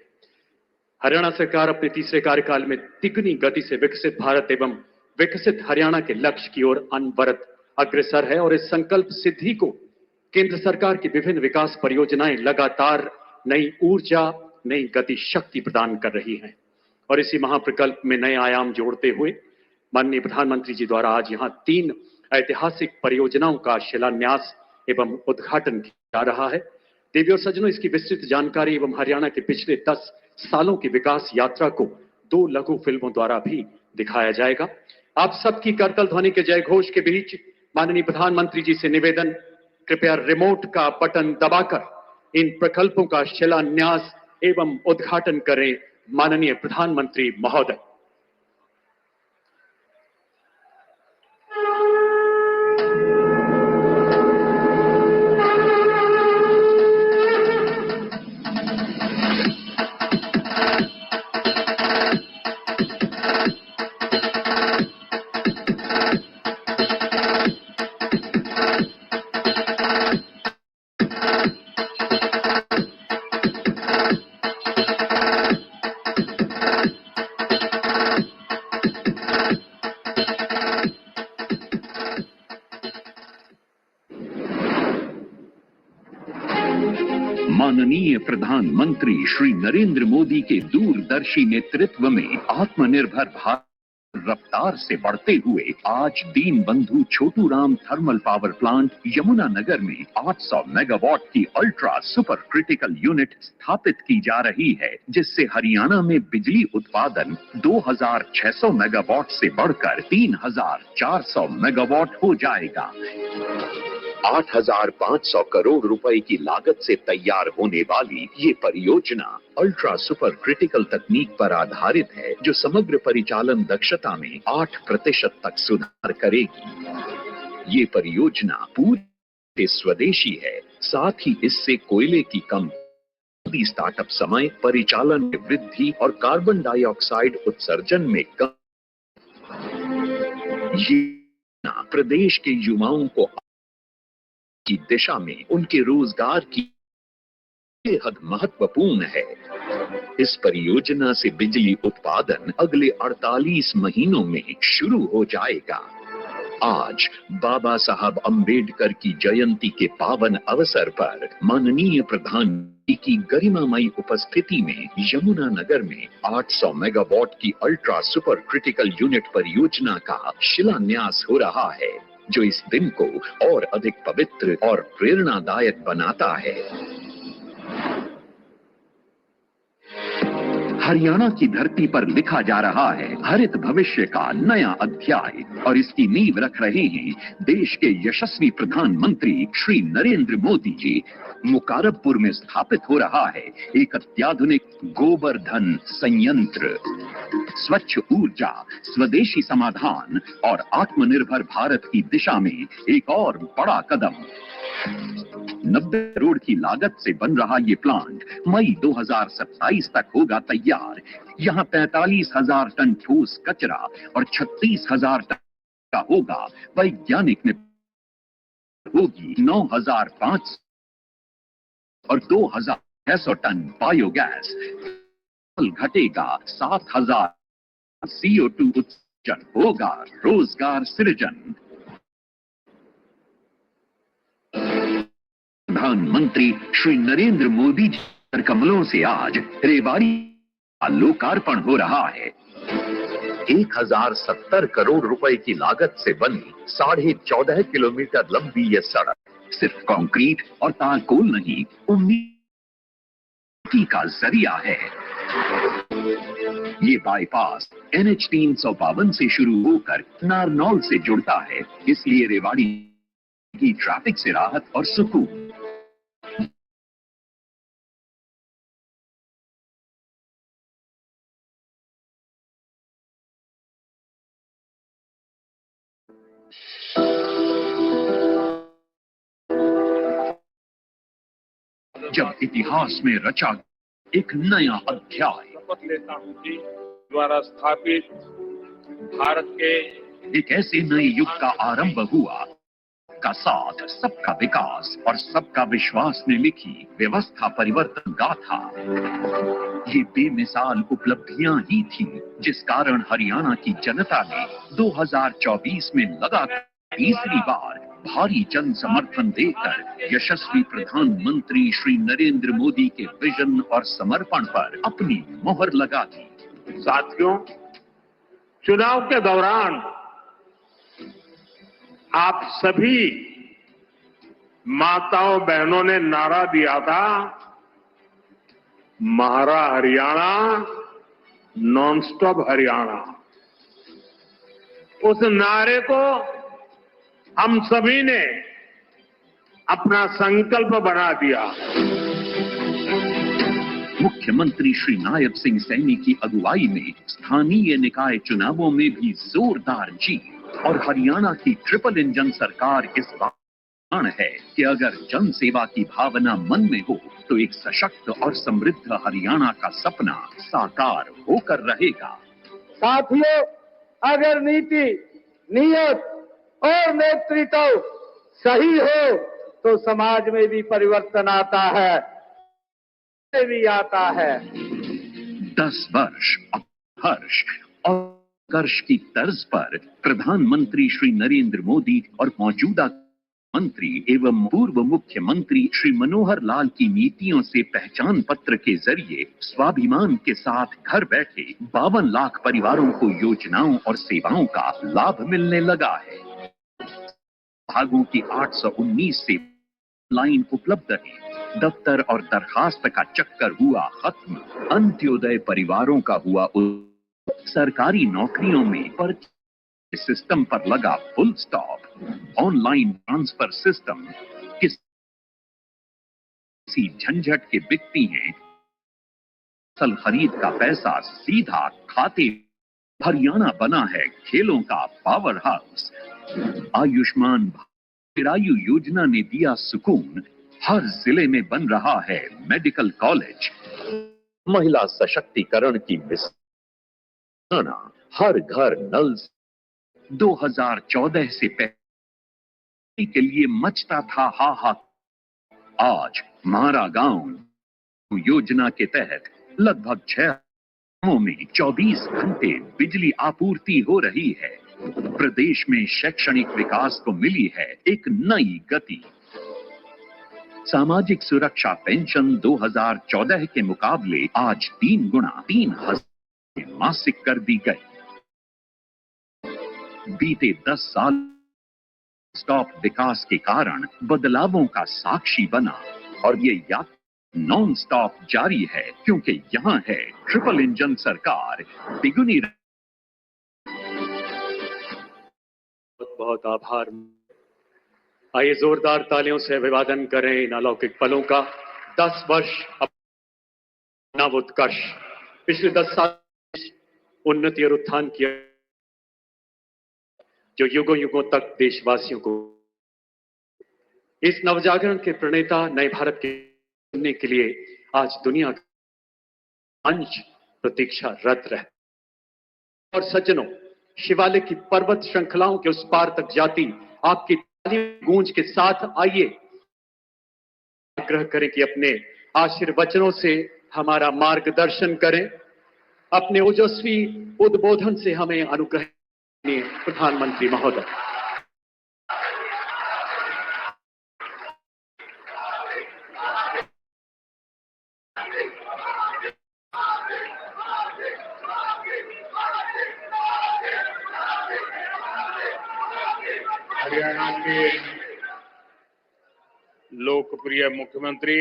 हरियाणा सरकार अपने तीसरे कार्यकाल में तिगुनी गति से विकसित भारत एवं विकसित हरियाणा के लक्ष्य की ओर अनवरत अग्रसर है और इस संकल्प सिद्धि को केंद्र सरकार की विभिन्न विकास परियोजनाएं लगातार नई ऊर्जा, नई गति शक्ति प्रदान कर रही हैं और इसी महाप्रकल्प में नए आयाम जोड़ते हुए माननीय प्रधानमंत्री जी द्वारा आज यहां 3 ऐतिहासिक परियोजनाओं का शिलान्यास एवं उद्घाटन किया जा रहा है। देवी और सज्जनों, इसकी विस्तृत जानकारी एवं हरियाणा के पिछले 10 सालों की विकास यात्रा को 2 लघु फिल्मों द्वारा भी दिखाया जाएगा। आप सबकी करतल ध्वनि के जय घोष के बीच माननीय प्रधानमंत्री जी से निवेदन, कृपया रिमोट का बटन दबाकर इन प्रकल्पों का शिलान्यास एवं उद्घाटन करें। माननीय प्रधानमंत्री महोदय। माननीय प्रधानमंत्री श्री नरेंद्र मोदी के दूरदर्शी नेतृत्व में आत्मनिर्भर भारत रफ्तार से बढ़ते हुए आज Deenbandhu Chhotu Ram thermal power plant Yamunanagar में 800 मेगावाट की अल्ट्रा सुपर क्रिटिकल यूनिट स्थापित की जा रही है, जिससे हरियाणा में बिजली उत्पादन 2600 मेगावाट से बढ़कर 3400 मेगावाट हो जाएगा। 8,500 करोड़ रुपए की लागत से तैयार होने वाली ये परियोजना अल्ट्रा सुपर क्रिटिकल तकनीक पर आधारित है, जो समग्र परिचालन दक्षता में 8% तक सुधार करेगी। ये परियोजना पूरी स्वदेशी है, साथ ही इससे कोयले की कम स्टार्टअप समय, परिचालन में वृद्धि और कार्बन डाइऑक्साइड उत्सर्जन में कम। ये प्रदेश के युवाओं को की दिशा में उनके रोजगार की बेहद महत्वपूर्ण है। इस परियोजना से बिजली उत्पादन अगले 48 महीनों में शुरू हो जाएगा। आज बाबा साहब अंबेडकर की जयंती के पावन अवसर पर माननीय प्रधानमंत्री की गरिमामयी उपस्थिति में यमुनानगर में 800 मेगावाट की अल्ट्रा सुपर क्रिटिकल यूनिट परियोजना का शिलान्यास हो रहा है, जो इस दिन को और अधिक पवित्र और प्रेरणादायक बनाता है। हरियाणा की धरती पर लिखा जा रहा है हरित भविष्य का नया अध्याय, और इसकी नींव रख रहे हैं देश के यशस्वी प्रधानमंत्री श्री नरेंद्र मोदी जी। मुकारबपुर में स्थापित हो रहा है एक अत्याधुनिक गोवर्धन संयंत्र। स्वच्छ ऊर्जा, स्वदेशी समाधान और आत्मनिर्भर भारत की दिशा में एक और बड़ा कदम। 90 करोड़ की लागत से बन रहा ये प्लांट मई 2027 तक होगा तैयार। यहाँ 45,000 टन ठोस कचरा और 36,000 टन का होगा वैज्ञानिक ने होगी 9,500 और 2,600 टन बायोगैस घटेगा 7,000 CO2 उत्सर्जन होगा रोजगार सृजन। प्रधानमंत्री श्री नरेंद्र मोदी जी के कमलों से आज रेवाड़ी का लोकार्पण हो रहा है। 1070 करोड़ रुपए की लागत से बनी 14.5 किलोमीटर लंबी यह सड़क सिर्फ कंक्रीट और तालकोल नहीं, उम्मीद का जरिया है। ये बाईपास NH 352 से शुरू होकर नारनौल से जुड़ता है, इसलिए रेवाड़ी की ट्रैफिक से राहत और सुकून। जब इतिहास में रचा एक नया अध्याय, शपथ लेता हूं कि द्वारा स्थापित भारत के एक ऐसे नए युग का आरंभ हुआ का साथ सबका विकास और सबका विश्वास ने लिखी व्यवस्था परिवर्तन गाथा। ये बेमिसाल उपलब्धियां ही थी जिस कारण हरियाणा की जनता ने 2024 में लगातार तीसरी बार भारी जन समर्थन देकर यशस्वी प्रधानमंत्री श्री नरेंद्र मोदी के विजन और समर्पण पर अपनी मोहर लगा दी। साथियों, चुनाव के दौरान आप सभी माताओं बहनों ने नारा दिया था, म्हारा हरियाणा नॉनस्टॉप हरियाणा। उस नारे को हम सभी ने अपना संकल्प बना दिया। मुख्यमंत्री श्री नायब सिंह सैनी की अगुवाई में स्थानीय निकाय चुनावों में भी जोरदार जीत, और हरियाणा की ट्रिपल इंजन सरकार इस बात है कि अगर जन सेवा की भावना मन में हो तो एक सशक्त और समृद्ध हरियाणा का सपना साकार होकर रहेगा। साथियों, अगर नीति, नियत और नेतृत्व सही हो तो समाज में भी परिवर्तन आता है, भी आता है। 10 वर्ष हर्ष और कर्ष की तर्ज पर प्रधानमंत्री श्री नरेंद्र मोदी और मौजूदा मंत्री एवं पूर्व मुख्यमंत्री श्री मनोहर लाल की नीतियों से पहचान पत्र के जरिए स्वाभिमान के साथ घर बैठे 52 लाख परिवारों को योजनाओं और सेवाओं का लाभ मिलने लगा है। भागों की 819 से लाइन उपलब्ध है। दफ्तर और दरखास्त का चक्कर हुआ खत्म। अंत्योदय परिवारों का हुआ सरकारी नौकरियों में पर सिस्टम पर लगा full stop. Online transfer system किसी झंझट के बिकती हैं। फसल खरीद का पैसा सीधा खाते। हरियाणा बना है खेलों का पावर हाउस। आयुष्मान चिरायु योजना ने दिया सुकून, हर जिले में बन रहा है मेडिकल कॉलेज। महिला सशक्तिकरण की मिसाल, हर घर नल। 2014 से पहले के लिए मचता था हाहाकार। आज हमारा गांव योजना के तहत लगभग 6 गांवों में 24 घंटे बिजली आपूर्ति हो रही है। प्रदेश में शैक्षणिक विकास को मिली है एक नई गति। सामाजिक सुरक्षा पेंशन 2014 के मुकाबले आज 3 गुना 3,000 मासिक कर दी गई। बीते 10 साल स्टॉप विकास के कारण बदलावों का साक्षी बना और ये यात्रा नॉन स्टॉप जारी है, क्योंकि यहाँ है ट्रिपल इंजन सरकार। तिगुनी। बहुत बहुत आभार। आइए जोरदार तालियों से अभिवादन करें इन अलौकिक पलों का। 10 वर्ष उत्कर्ष। पिछले 10 साल उन्नति और उत्थान किया, जो युगों युगों तक देशवासियों को इस नवजागरण के प्रणेता नए भारत के सुनने के लिए आज दुनिया का मंच प्रतीक्षारत रहे। और सज्जनों, शिवालिक की पर्वत श्रृंखलाओं के उस पार तक जाती आपकी ताली गूंज के साथ आइए आग्रह करें कि अपने आशीर्वचनों से हमारा मार्गदर्शन करें, अपने ओजस्वी उद्बोधन से हमें अनुग्रह करें। प्रधानमंत्री महोदय, हरियाणा के लोकप्रिय मुख्यमंत्री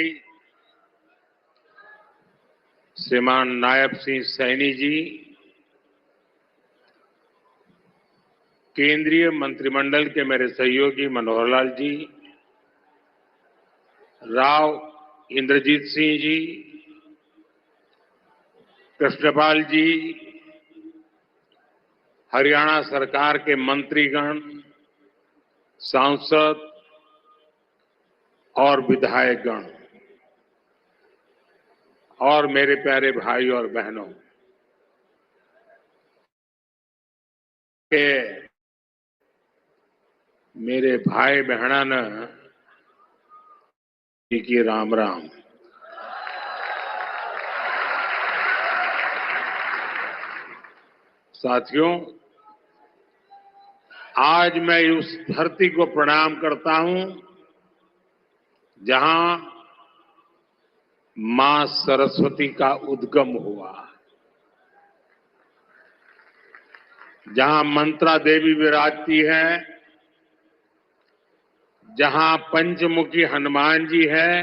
श्रीमान नायब सिंह सैनी जी, केंद्रीय मंत्रिमंडल के मेरे सहयोगी मनोहर लाल जी, राव इंद्रजीत सिंह जी, कृष्णपाल जी, हरियाणा सरकार के मंत्रीगण, सांसद और विधायकगण और मेरे प्यारे भाई और बहनों, के मेरे भाई बहन जी की राम राम। साथियों, आज मैं उस धरती को प्रणाम करता हूं जहां मां सरस्वती का उद्गम हुआ, जहां मंत्रा देवी विराजती है, जहां पंचमुखी हनुमान जी है,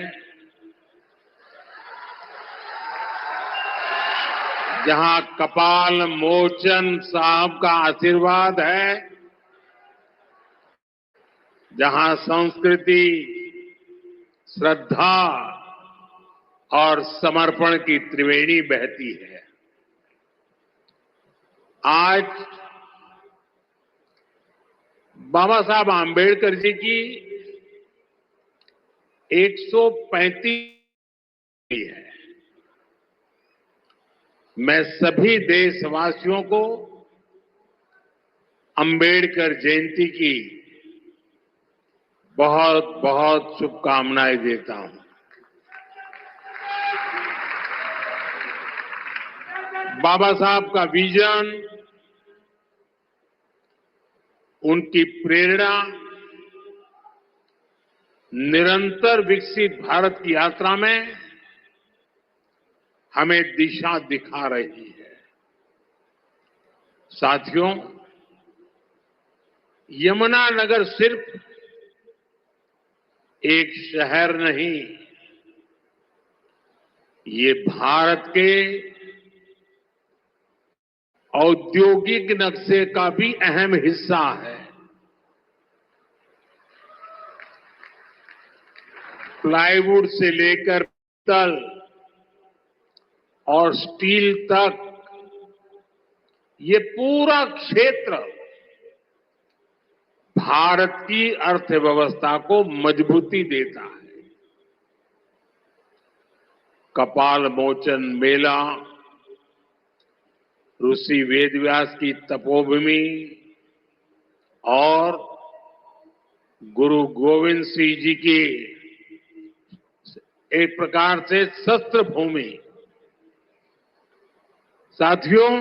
जहां कपाल मोचन साहब का आशीर्वाद है, जहां संस्कृति, श्रद्धा और समर्पण की त्रिवेणी बहती है। आज बाबा साहब आंबेडकर जी की 135 है। मैं सभी देशवासियों को अंबेडकर जयंती की बहुत बहुत शुभकामनाएं देता हूं। बाबा साहब का विजन, उनकी प्रेरणा निरंतर विकसित भारत की यात्रा में हमें दिशा दिखा रही है। साथियों, यमुनानगर सिर्फ एक शहर नहीं, ये भारत के औद्योगिक नक्शे का भी अहम हिस्सा है। प्लाईवुड से लेकर पीतल और स्टील तक ये पूरा क्षेत्र भारत की अर्थव्यवस्था को मजबूती देता है। कपाल मोचन मेला, ऋषि वेदव्यास की तपोभूमि और गुरु गोविंद सिंह जी की एक प्रकार से शस्त्र भूमि। साथियों,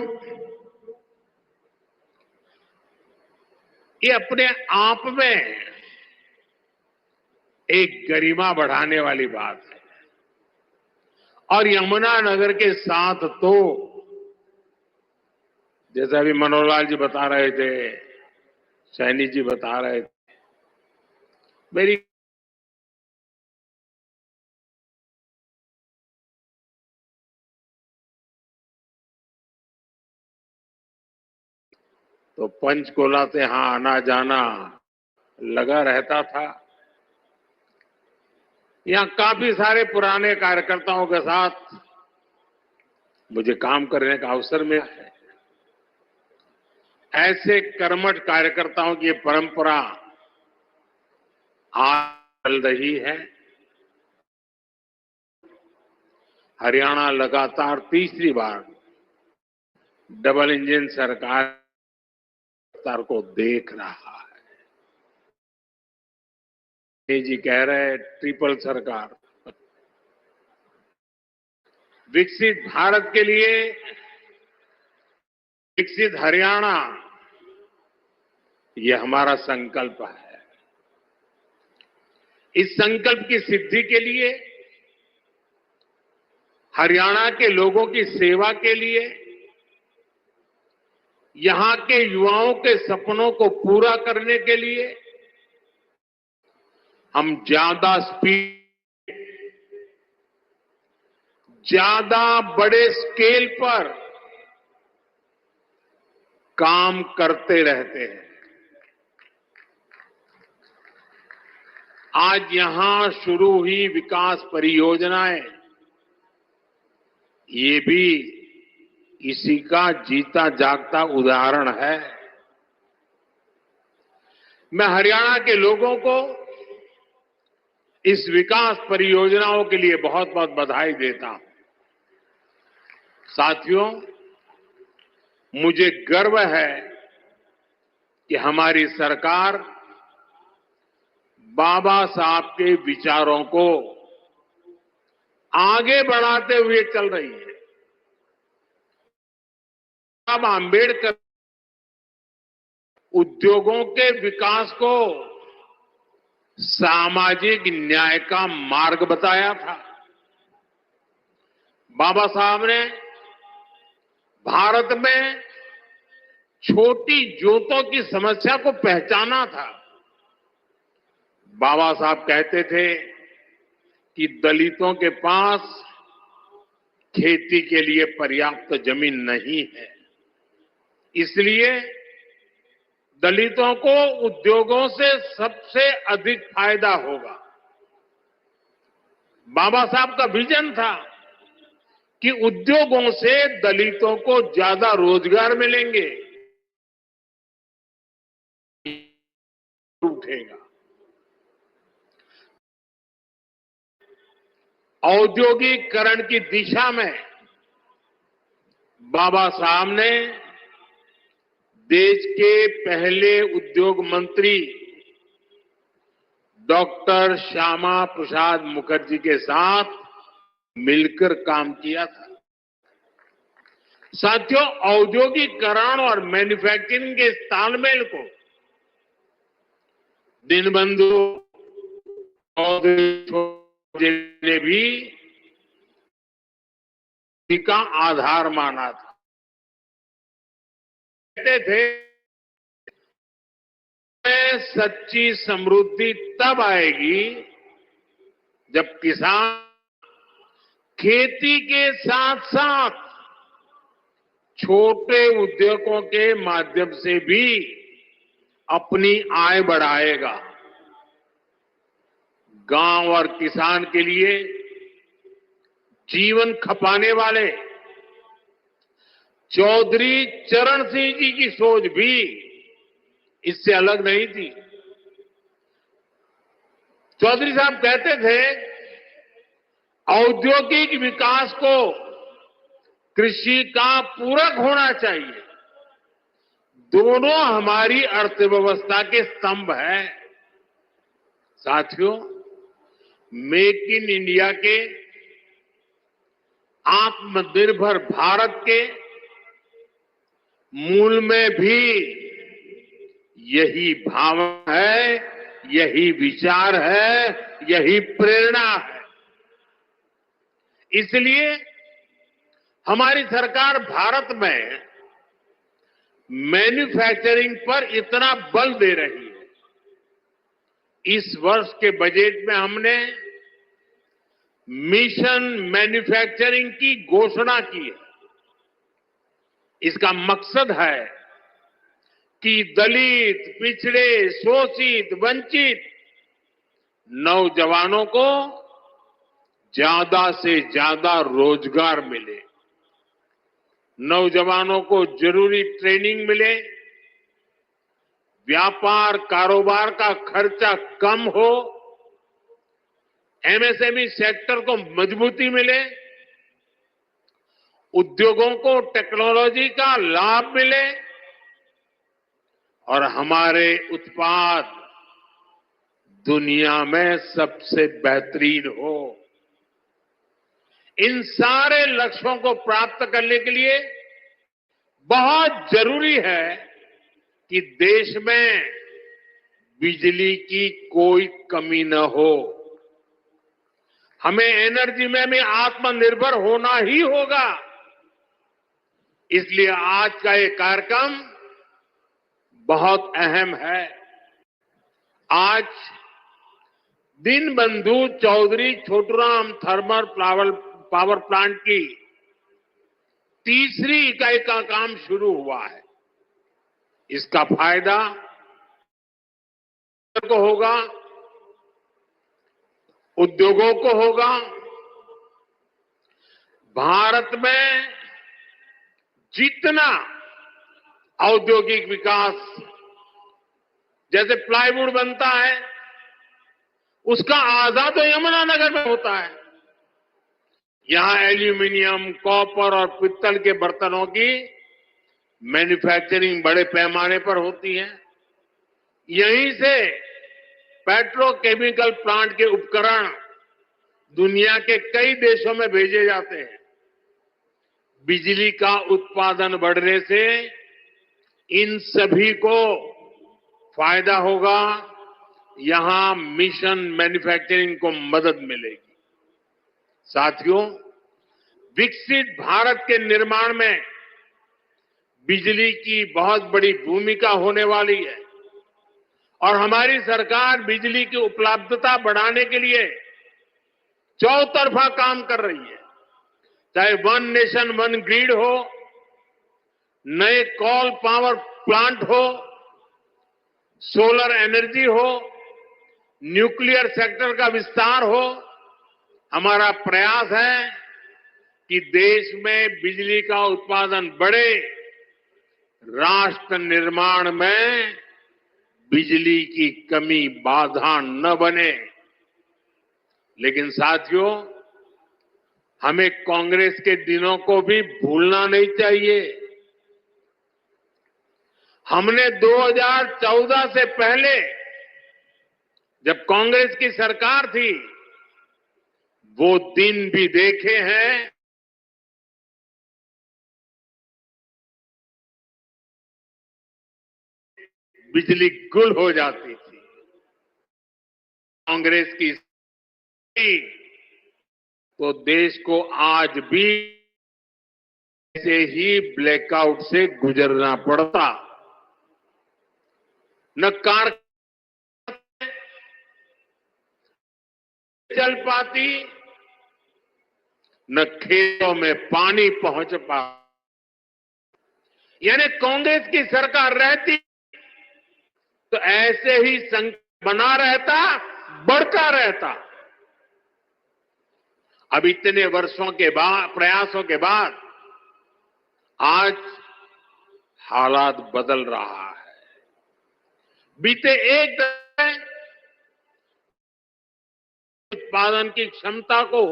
ये अपने आप में एक गरिमा बढ़ाने वाली बात है। और यमुनानगर के साथ तो जैसा अभी मनोहर लाल जी बता रहे थे, सैनी जी बता रहे थे, मेरी तो पंचकुला से यहां आना जाना लगा रहता था। यहां काफी सारे पुराने कार्यकर्ताओं के साथ मुझे काम करने का अवसर मिला है। ऐसे कर्मठ कार्यकर्ताओं की परंपरा आज चल रही है। हरियाणा लगातार तीसरी बार डबल इंजन सरकार को देख रहा है। जी कह रहे हैं ट्रिपल सरकार। विकसित भारत के लिए विकसित हरियाणा, ये हमारा संकल्प है। इस संकल्प की सिद्धि के लिए, हरियाणा के लोगों की सेवा के लिए, यहां के युवाओं के सपनों को पूरा करने के लिए हम ज्यादा स्पीड, ज्यादा बड़े स्केल पर काम करते रहते हैं। आज यहां शुरू हुई विकास परियोजनाएं, ये भी इसी का जीता जागता उदाहरण है। मैं हरियाणा के लोगों को इस विकास परियोजनाओं के लिए बहुत बहुत बधाई देता हूं। साथियों, मुझे गर्व है कि हमारी सरकार बाबा साहब के विचारों को आगे बढ़ाते हुए चल रही है। बाबा आंबेडकर उद्योगों के विकास को सामाजिक न्याय का मार्ग बताया था। बाबा साहब ने भारत में छोटी जोतों की समस्या को पहचाना था। बाबा साहब कहते थे कि दलितों के पास खेती के लिए पर्याप्त जमीन नहीं है, इसलिए दलितों को उद्योगों से सबसे अधिक फायदा होगा। बाबा साहब का विजन था कि उद्योगों से दलितों को ज्यादा रोजगार मिलेंगे, उठेगा। औद्योगिकरण की दिशा में बाबा साहब ने देश के पहले उद्योग मंत्री डॉक्टर श्यामा प्रसाद मुखर्जी के साथ मिलकर काम किया था। साथियों, औद्योगिकरण और मैन्युफैक्चरिंग के इस तालमेल को दीनबंधु चौधरी ने भी का आधार माना था। कहते थे सच्ची समृद्धि तब आएगी जब किसान खेती के साथ साथ छोटे उद्योगों के माध्यम से भी अपनी आय बढ़ाएगा। गांव और किसान के लिए जीवन खपाने वाले चौधरी चरण सिंह जी की सोच भी इससे अलग नहीं थी। चौधरी साहब कहते थे औद्योगिक विकास को कृषि का पूरक होना चाहिए। दोनों हमारी अर्थव्यवस्था के स्तंभ हैं। साथियों, मेक इन इंडिया के, आत्मनिर्भर भारत के मूल में भी यही भावना है, यही विचार है, यही प्रेरणा है। इसलिए हमारी सरकार भारत में मैन्युफैक्चरिंग पर इतना बल दे रही है। इस वर्ष के बजट में हमने मिशन मैन्युफैक्चरिंग की घोषणा की है। इसका मकसद है कि दलित, पिछड़े, शोषित, वंचित नौजवानों को ज्यादा से ज्यादा रोजगार मिले, नौजवानों को जरूरी ट्रेनिंग मिले, व्यापार कारोबार का खर्चा कम हो, एमएसएमई सेक्टर को मजबूती मिले, उद्योगों को टेक्नोलॉजी का लाभ मिले और हमारे उत्पाद दुनिया में सबसे बेहतरीन हो। इन सारे लक्ष्यों को प्राप्त करने के लिए बहुत जरूरी है कि देश में बिजली की कोई कमी न हो। हमें एनर्जी में भी आत्मनिर्भर होना ही होगा। इसलिए आज का ये कार्यक्रम बहुत अहम है। आज Deenbandhu Chaudhary Chhoturam thermal power plant की तीसरी इकाई का काम शुरू हुआ है। इसका फायदा को होगा, उद्योगों को होगा। भारत में जितना औद्योगिक विकास, जैसे प्लाईवुड बनता है, उसका आधा तो यमुनानगर में होता है। यहां एल्यूमिनियम, कॉपर और पित्तल के बर्तनों की मैन्युफैक्चरिंग बड़े पैमाने पर होती है। यहीं से पेट्रोकेमिकल प्लांट के उपकरण दुनिया के कई देशों में भेजे जाते हैं। बिजली का उत्पादन बढ़ने से इन सभी को फायदा होगा। यहां मिशन मैन्युफैक्चरिंग को मदद मिलेगी। साथियों, विकसित भारत के निर्माण में बिजली की बहुत बड़ी भूमिका होने वाली है और हमारी सरकार बिजली की उपलब्धता बढ़ाने के लिए चौतरफा काम कर रही है। चाहे वन नेशन वन ग्रिड हो, नए कोल पावर प्लांट हो, सोलर एनर्जी हो, न्यूक्लियर सेक्टर का विस्तार हो, हमारा प्रयास है कि देश में बिजली का उत्पादन बढ़े, राष्ट्र निर्माण में बिजली की कमी बाधा न बने। लेकिन साथियों, हमें कांग्रेस के दिनों को भी भूलना नहीं चाहिए। हमने 2014 से पहले, जब कांग्रेस की सरकार थी, वो दिन भी देखे हैं। बिजली गुल हो जाती थी। कांग्रेस की तो देश को आज भी ऐसे ही ब्लैकआउट से गुजरना पड़ता। न कार चल पाती, न खेतों में पानी पहुंच पा। यानी कांग्रेस की सरकार रहती तो ऐसे ही संकट बना रहता, बढ़ता रहता। अब इतने वर्षों के बाद, प्रयासों के बाद आज हालात बदल रहा है। बीते एक दशक उत्पादन की क्षमता को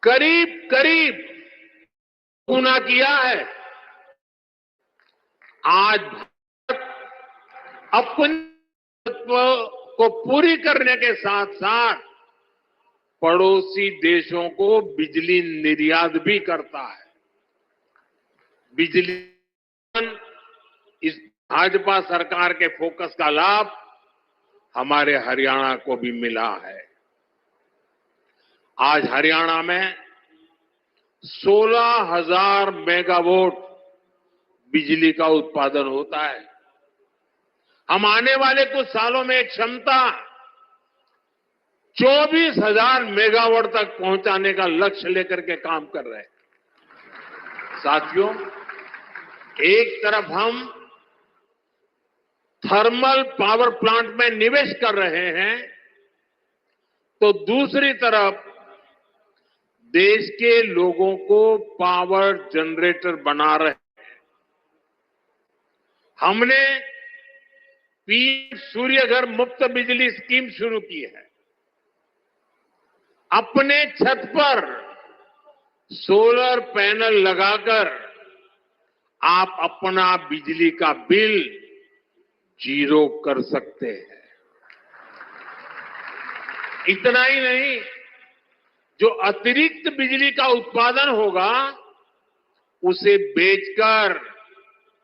करीब करीब गुना किया है। आज भारत अपने दायित्व को पूरी करने के साथ साथ पड़ोसी देशों को बिजली निर्यात भी करता है। बिजली इस भाजपा सरकार के फोकस का लाभ हमारे हरियाणा को भी मिला है। आज हरियाणा में 16,000 मेगावाट बिजली का उत्पादन होता है। हम आने वाले कुछ सालों में एक क्षमता 24,000 मेगावाट तक पहुंचाने का लक्ष्य लेकर के काम कर रहे हैं। साथियों, एक तरफ हम थर्मल पावर प्लांट में निवेश कर रहे हैं, तो दूसरी तरफ देश के लोगों को पावर जनरेटर बना रहे हैं। हमने पीएम सूर्य घर मुफ्त बिजली स्कीम शुरू की है। अपने छत पर सोलर पैनल लगाकर आप अपना बिजली का बिल जीरो कर सकते हैं। इतना ही नहीं, जो अतिरिक्त बिजली का उत्पादन होगा उसे बेचकर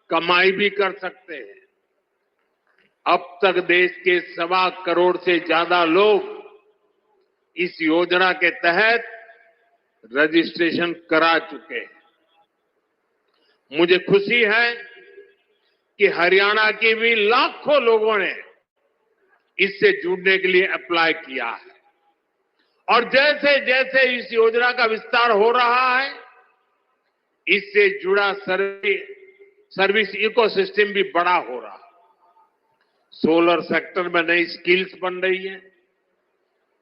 कमाई भी कर सकते हैं। अब तक देश के 1.25 करोड़ से ज्यादा लोग इस योजना के तहत रजिस्ट्रेशन करा चुके हैं। मुझे खुशी है कि हरियाणा के भी लाखों लोगों ने इससे जुड़ने के लिए अप्लाई किया है। और जैसे जैसे इस योजना का विस्तार हो रहा है, इससे जुड़ा सर्विस इकोसिस्टम भी बड़ा हो रहा है। सोलर सेक्टर में नई स्किल्स बन रही है,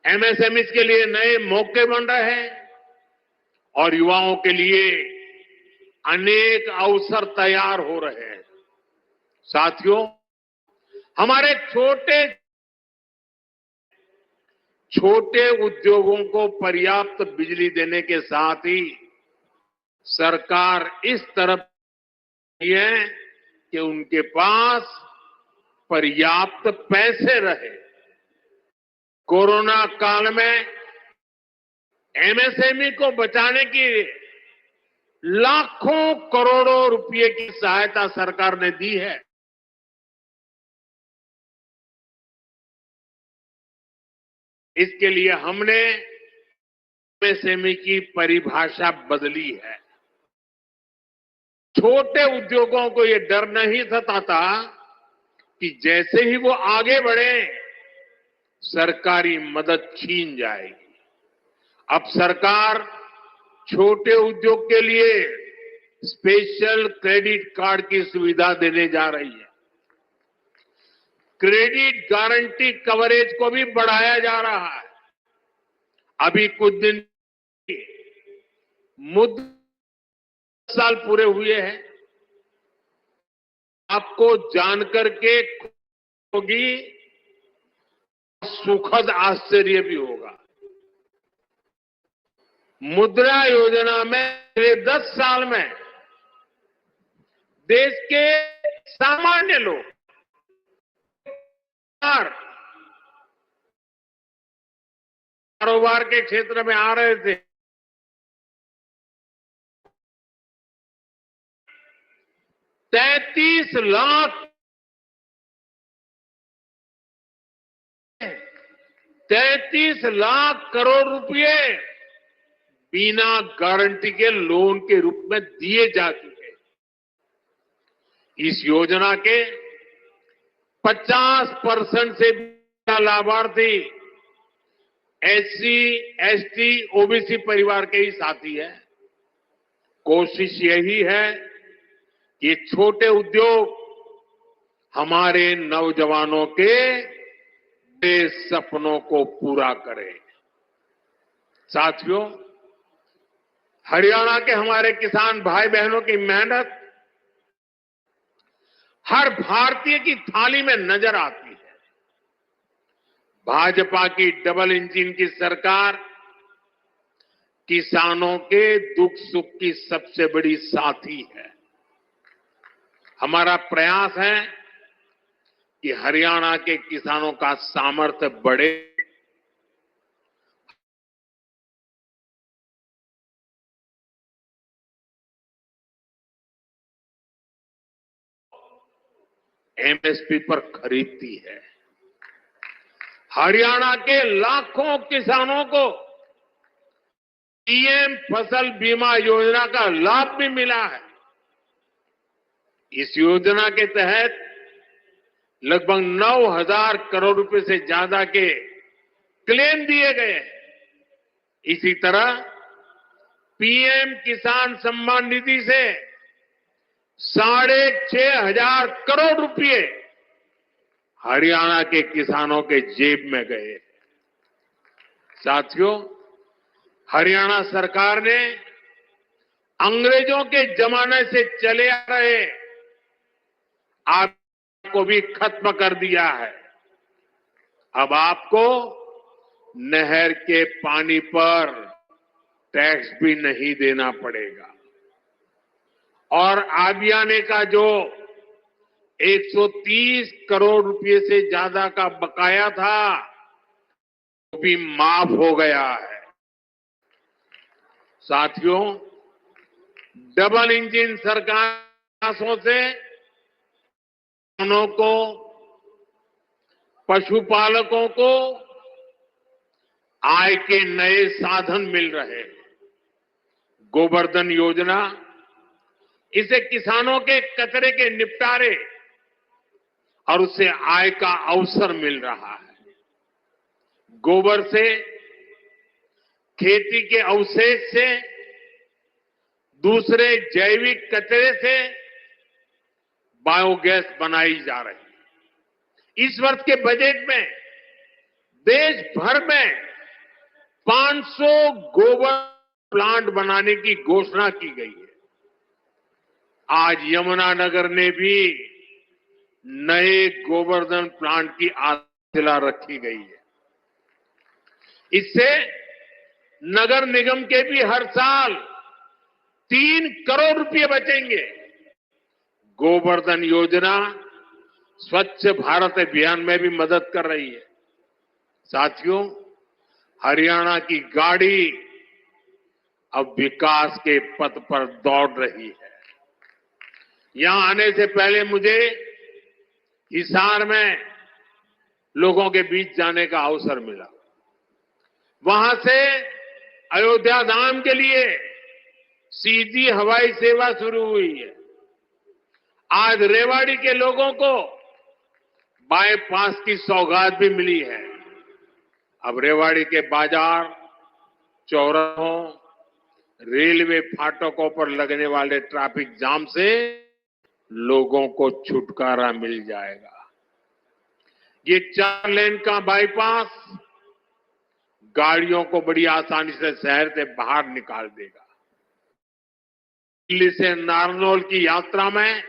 एमएसएमईज के लिए नए मौके बन रहे हैं और युवाओं के लिए अनेक अवसर तैयार हो रहे हैं। साथियों, हमारे छोटे उद्योगों को पर्याप्त बिजली देने के साथ ही सरकार इस तरफ है कि उनके पास पर्याप्त पैसे रहे। कोरोना काल में एमएसएमई को बचाने की लाखों करोड़ों रुपए की सहायता सरकार ने दी है। इसके लिए हमने एमएसएमई की परिभाषा बदली है। छोटे उद्योगों को ये डर नहीं सताता कि जैसे ही वो आगे बढ़े सरकारी मदद छीन जाएगी। अब सरकार छोटे उद्योग के लिए स्पेशल क्रेडिट कार्ड की सुविधा देने जा रही है। क्रेडिट गारंटी कवरेज को भी बढ़ाया जा रहा है। अभी कुछ दिन मुद्रा साल पूरे हुए हैं। आपको जानकर के होगी, सुखद आश्चर्य भी होगा। मुद्रा योजना में पिछले 10 साल में देश के सामान्य लोग कारोबार के क्षेत्र में आ रहे थे, 33 लाख करोड़ रुपए बिना गारंटी के लोन के रूप में दिए जा चुके हैं। इस योजना के 50% से ज्यादा लाभार्थी एससी, एसटी, ओबीसी परिवार के ही साथी हैं। कोशिश यही है कि छोटे उद्योग हमारे नौजवानों के सपनों को पूरा करें। साथियों, हरियाणा के हमारे किसान भाई बहनों की मेहनत हर भारतीय की थाली में नजर आती है। भाजपा की डबल इंजन की सरकार किसानों के दुख सुख की सबसे बड़ी साथी है। हमारा प्रयास है कि हरियाणा के किसानों का सामर्थ्य बढ़े, एमएसपी पर खरीदती है। हरियाणा के लाखों किसानों को पीएम फसल बीमा योजना का लाभ भी मिला है। इस योजना के तहत लगभग 9,000 करोड़ रुपए से ज्यादा के क्लेम दिए गए हैं। इसी तरह पीएम किसान सम्मान निधि से 6,500 करोड़ रुपए हरियाणा के किसानों के जेब में गए। साथियों, हरियाणा सरकार ने अंग्रेजों के जमाने से चले आ रहे आप को भी खत्म कर दिया है। अब आपको नहर के पानी पर टैक्स भी नहीं देना पड़ेगा और आबियाने का जो 130 करोड़ रुपए से ज्यादा का बकाया था वो भी माफ हो गया है। साथियों, डबल इंजन सरकार से किसानों को, पशुपालकों को आय के नए साधन मिल रहे हैं। गोवर्धन योजना, इसे किसानों के कचरे के निपटारे और उससे आय का अवसर मिल रहा है। गोबर से, खेती के अवशेष से, दूसरे जैविक कचरे से बायोगैस बनाई जा रही है। इस वर्ष के बजट में देश भर में 500 गोबर प्लांट बनाने की घोषणा की गई है। आज यमुनानगर ने भी नए गोवर्धन प्लांट की आधारशिला रखी गई है। इससे नगर निगम के भी हर साल 3 करोड़ रुपए बचेंगे। गोवर्धन योजना स्वच्छ भारत अभियान में भी मदद कर रही है। साथियों, हरियाणा की गाड़ी अब विकास के पथ पर दौड़ रही है। यहां आने से पहले मुझे हिसार में लोगों के बीच जाने का अवसर मिला। वहां से अयोध्या धाम के लिए सीधी हवाई सेवा शुरू हुई है। आज रेवाड़ी के लोगों को बाईपास की सौगात भी मिली है। अब रेवाड़ी के बाजार, चौराहों, रेलवे फाटकों पर लगने वाले ट्रैफिक जाम से लोगों को छुटकारा मिल जाएगा। ये 4 लेन का बाईपास गाड़ियों को बड़ी आसानी से शहर से बाहर निकाल देगा। दिल्ली से नारनौल की यात्रा में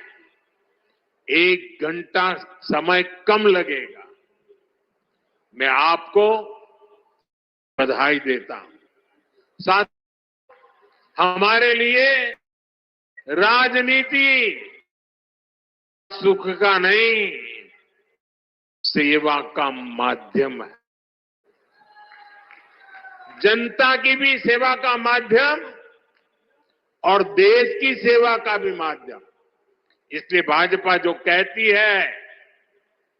1 घंटा समय कम लगेगा। मैं आपको बधाई देता हूं। साथ हमारे लिए राजनीति सुख का नहीं, सेवा का माध्यम है। जनता की भी सेवा का माध्यम और देश की सेवा का भी माध्यम। इसलिए भाजपा जो कहती है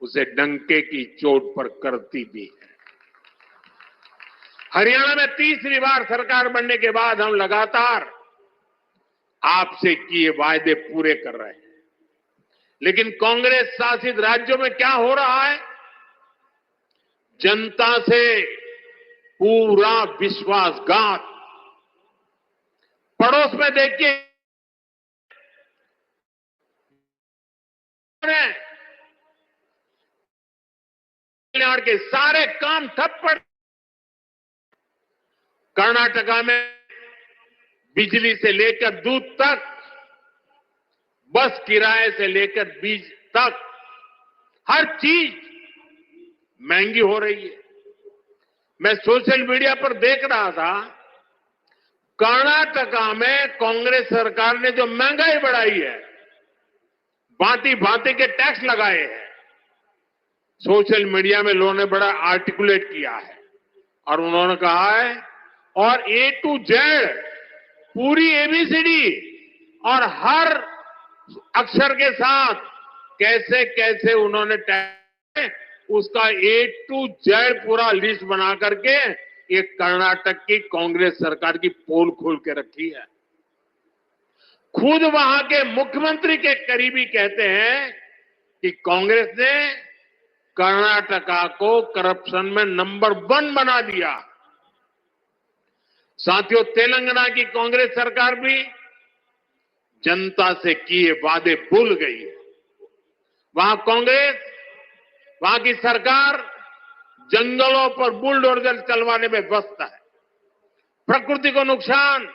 उसे डंके की चोट पर करती भी है। हरियाणा में तीसरी बार सरकार बनने के बाद हम लगातार आपसे किए वायदे पूरे कर रहे हैं। लेकिन कांग्रेस शासित राज्यों में क्या हो रहा है? जनता से पूरा विश्वासघात। पड़ोस में देखिए, कल्याण के सारे काम ठप पड़े। कर्नाटका में बिजली से लेकर दूध तक, बस किराए से लेकर बीज तक, हर चीज महंगी हो रही है। मैं सोशल मीडिया पर देख रहा था, कर्नाटका में कांग्रेस सरकार ने जो महंगाई बढ़ाई है, भांति भांति के टैक्स लगाए हैं, सोशल मीडिया में लोगों ने बड़ा आर्टिकुलेट किया है और उन्होंने कहा है, और ए टू जेड पूरी एबीसीडी और हर अक्षर के साथ कैसे कैसे उन्होंने टैक्स, उसका ए टू जेड पूरा लिस्ट बना करके ये कर्नाटक की कांग्रेस सरकार की पोल खोल के रखी है। खुद वहां के मुख्यमंत्री के करीबी कहते हैं कि कांग्रेस ने कर्नाटका को करप्शन में नंबर 1 बना दिया। साथियों, तेलंगाना की कांग्रेस सरकार भी जनता से किए वादे भूल गई है। वहां कांग्रेस, वहां की सरकार जंगलों पर बुलडोजर चलवाने में व्यस्त है। प्रकृति को नुकसान,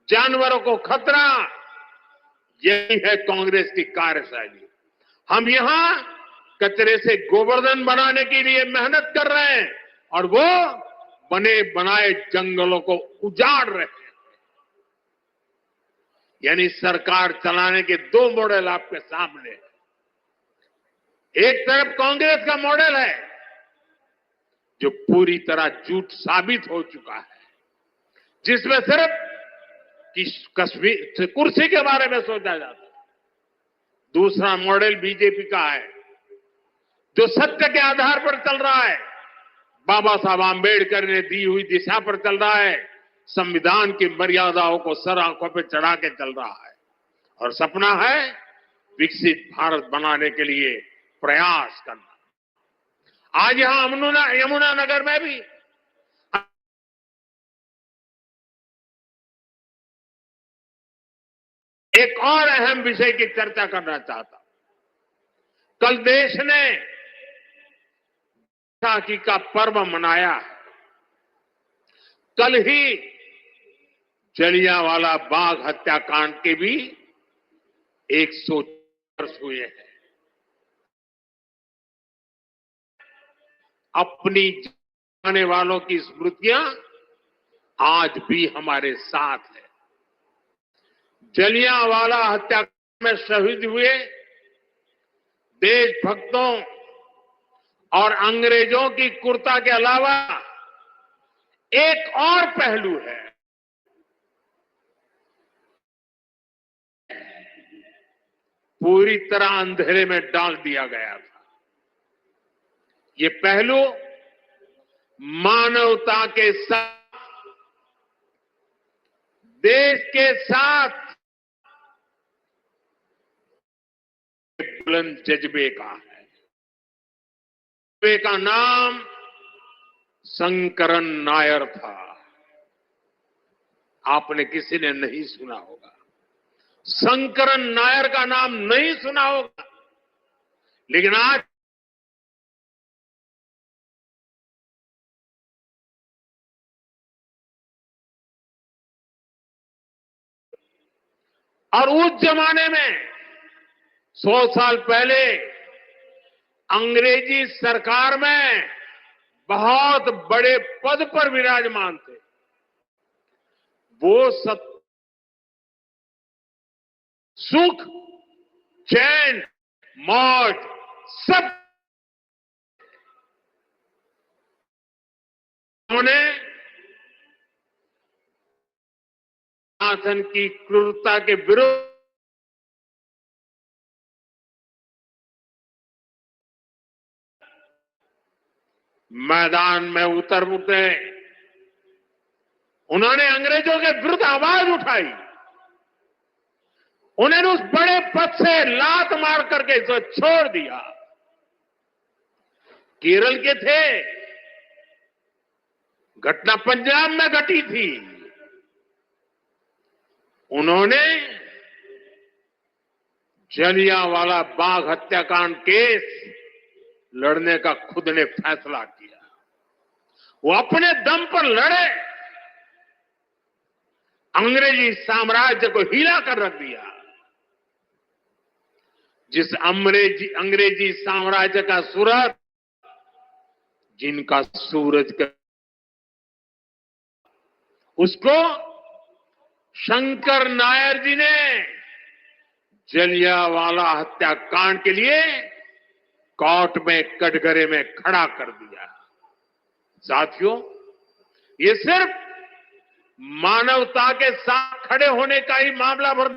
जानवरों को खतरा, यही है कांग्रेस की कार्यशैली। हम यहां कचरे से गोवर्धन बनाने के लिए मेहनत कर रहे हैं और वो बने बनाए जंगलों को उजाड़ रहे हैं। यानी सरकार चलाने के 2 मॉडल आपके सामने हैं। एक तरफ कांग्रेस का मॉडल है जो पूरी तरह झूठ साबित हो चुका है, जिसमें सिर्फ कश्मीर कुर्सी के बारे में सोचा जाता है। दूसरा मॉडल बीजेपी का है जो सत्य के आधार पर चल रहा है, बाबा साहब आंबेडकर ने दी हुई दिशा पर चल रहा है, संविधान की मर्यादाओं को सर आंखों पर चढ़ा के चल रहा है और सपना है विकसित भारत बनाने के लिए प्रयास करना। आज यहां यमुना नगर में भी एक और अहम विषय की चर्चा करना चाहता हूं। कल देश ने बैसाखी का पर्व मनाया है। कल ही जलियांवाला बाग हत्याकांड के भी 100 वर्ष हुए हैं। अपनी जाने वालों की स्मृतियां आज भी हमारे साथ है। जलियांवाला हत्याकांड में शहीद हुए देशभक्तों और अंग्रेजों की क्रूरता के अलावा एक और पहलू है। पूरी तरह अंधेरे में डाल दिया गया था। ये पहलू मानवता के साथ, देश के साथ बुलंद जज्बे का है। जज्बे का नाम शंकरन नायर था। आपने किसी ने नहीं सुना होगा, शंकरन नायर का नाम नहीं सुना होगा, लेकिन आज और उस जमाने में 100 साल पहले अंग्रेजी सरकार में बहुत बड़े पद पर विराजमान थे। वो सुख, चैन, मौज सब उन्होंने शासन की क्रूरता के विरुद्ध मैदान में उतरे। उन्होंने अंग्रेजों के विरुद्ध आवाज उठाई। उन्होंने उस बड़े पद से लात मार करके इसे छोड़ दिया। केरल के थे, घटना पंजाब में घटी थी। उन्होंने जलियांवाला बाग हत्याकांड केस लड़ने का खुद ने फैसला किया। वो अपने दम पर लड़े, अंग्रेजी साम्राज्य को हिला कर रख दिया। जिस अंग्रेजी साम्राज्य का सूरत जिनका सूरज उसको शंकर नायर जी ने जलियांवाला हत्याकांड के लिए कोर्ट में कटघरे में खड़ा कर दिया। साथियों, ये सिर्फ मानवता के साथ खड़े होने का ही मामला भर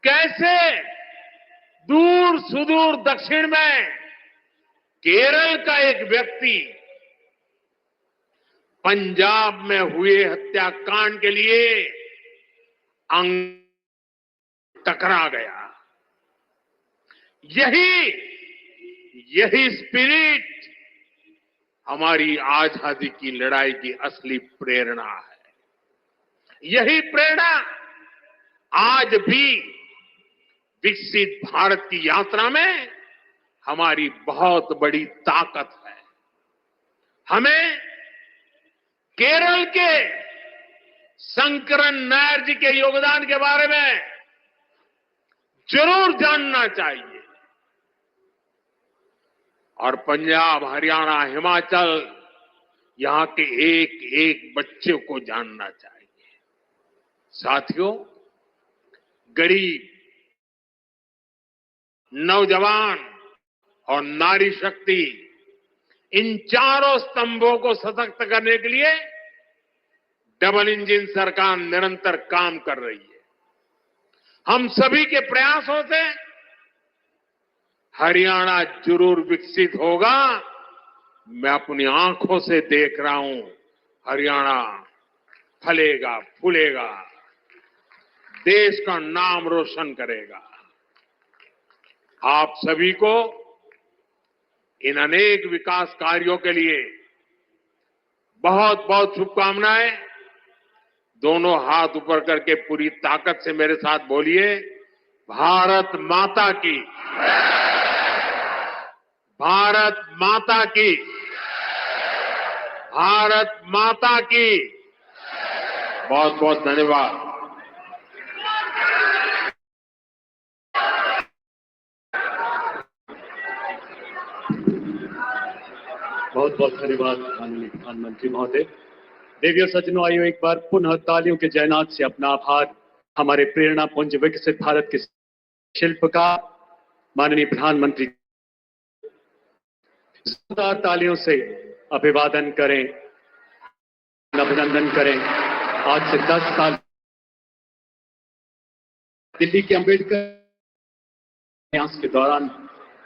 कैसे दूर सुदूर दक्षिण में केरल का एक व्यक्ति पंजाब में हुए हत्याकांड के लिए टकरा गया। यही स्पिरिट हमारी आजादी की लड़ाई की असली प्रेरणा है। यही प्रेरणा आज भी विकसित भारत की यात्रा में हमारी बहुत बड़ी ताकत है। हमें केरल के शंकरन नायर जी के योगदान के बारे में जरूर जानना चाहिए और पंजाब, हरियाणा, हिमाचल, यहां के एक एक बच्चे को जानना चाहिए। साथियों, गरीब, नौजवान और नारी शक्ति, इन चारों स्तंभों को सशक्त करने के लिए डबल इंजन सरकार निरंतर काम कर रही है। हम सभी के प्रयासों से हरियाणा जरूर विकसित होगा। मैं अपनी आंखों से देख रहा हूं, हरियाणा फलेगा, फूलेगा, देश का नाम रोशन करेगा। आप सभी को इन अनेक विकास कार्यों के लिए बहुत बहुत शुभकामनाएं। दोनों हाथ ऊपर करके पूरी ताकत से मेरे साथ बोलिए, भारत माता की, भारत माता की, भारत माता की। बहुत बहुत धन्यवाद। बहुत बहुत धन्यवाद माननीय प्रधानमंत्री महोदय। देवियों सज्जनों, आइए एक बार पुनः तालियों के जयनाद से अपना आभार हमारे प्रेरणा पुंज विकसित भारत के शिल्पकार माननीय प्रधानमंत्री जोरदार तालियों से अभिवादन करें, अभिनंदन करें। आज से 10 साल दिल्ली के अंबेडकर न्यास के दौरान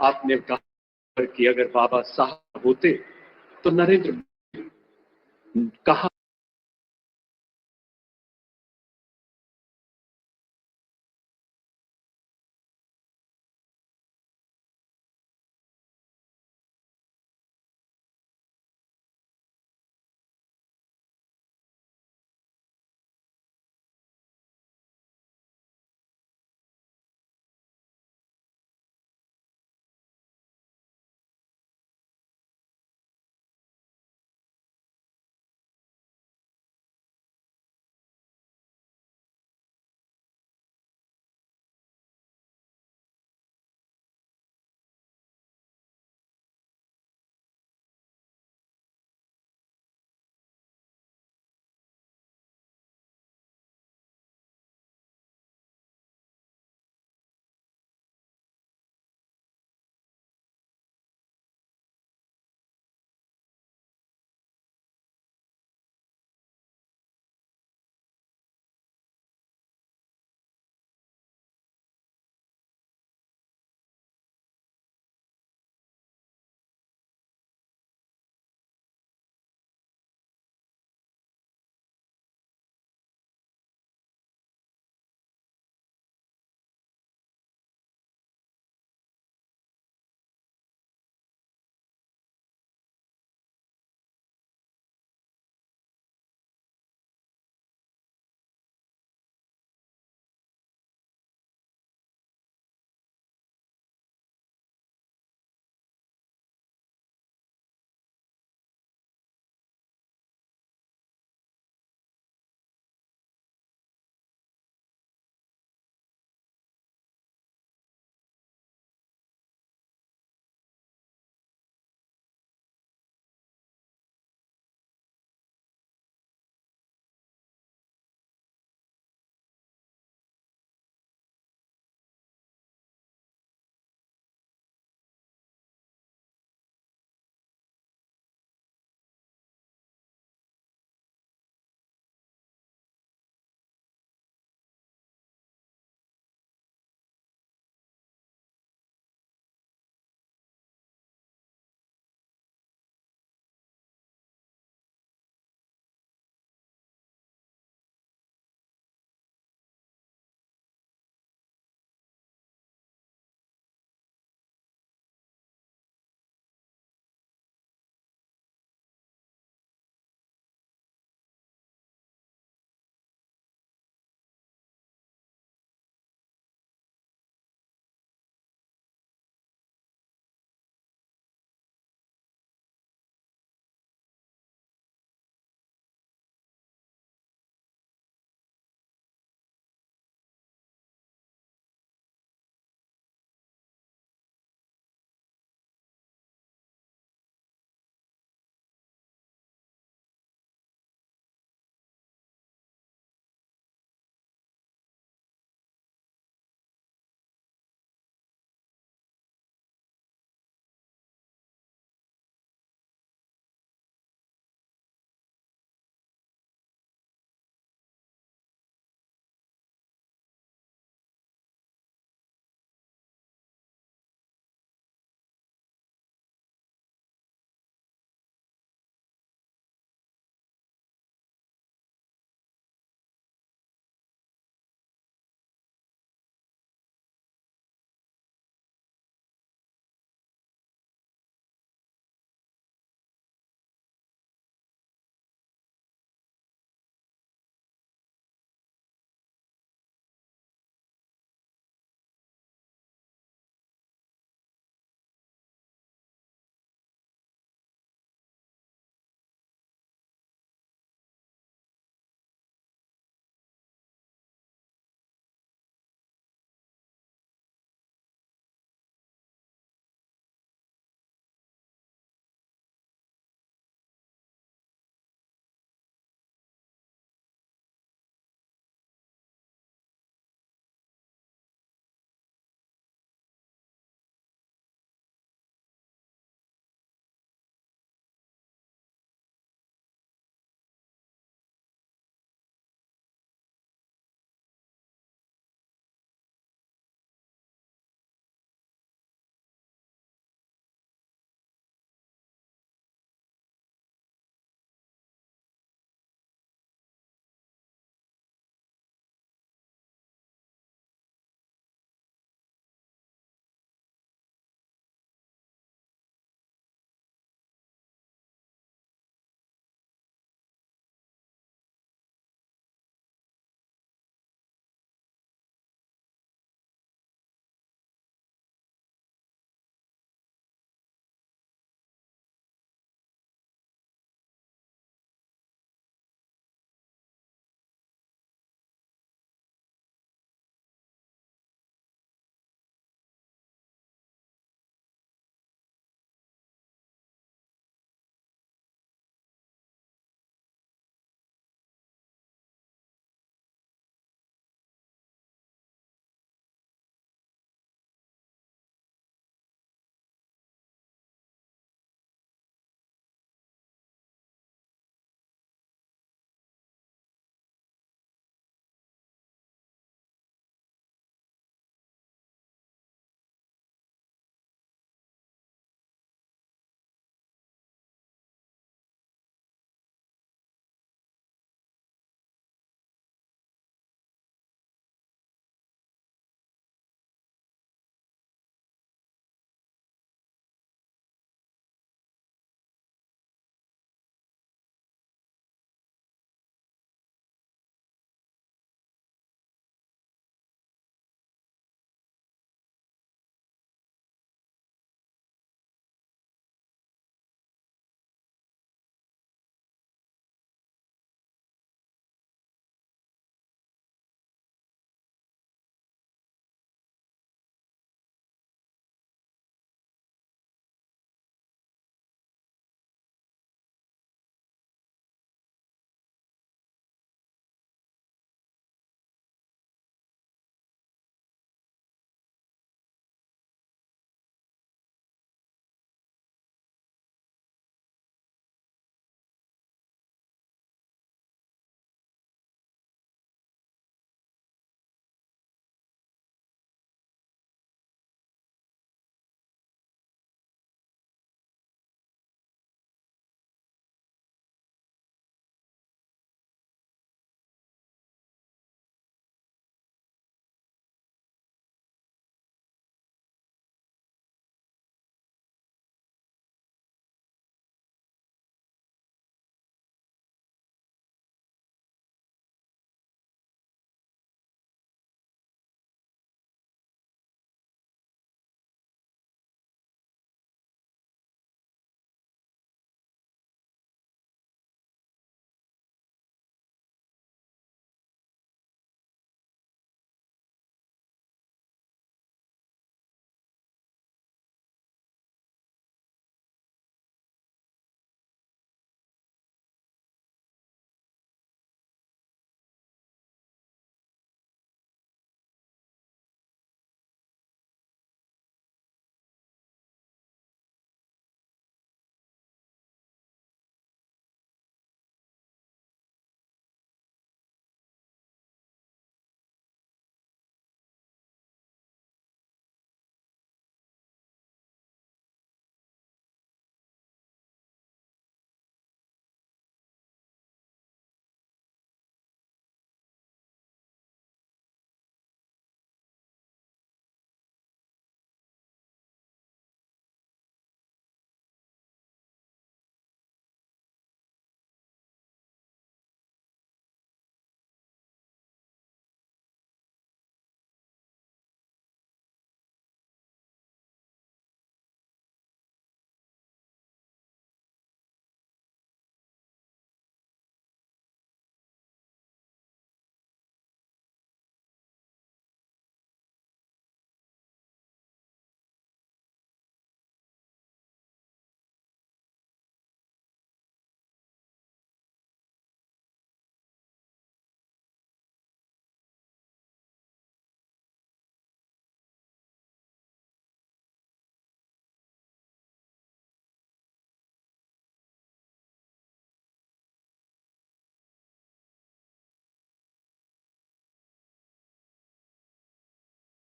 आपने कहा कि अगर बाबा साहब होते तो नरेंद्र कहा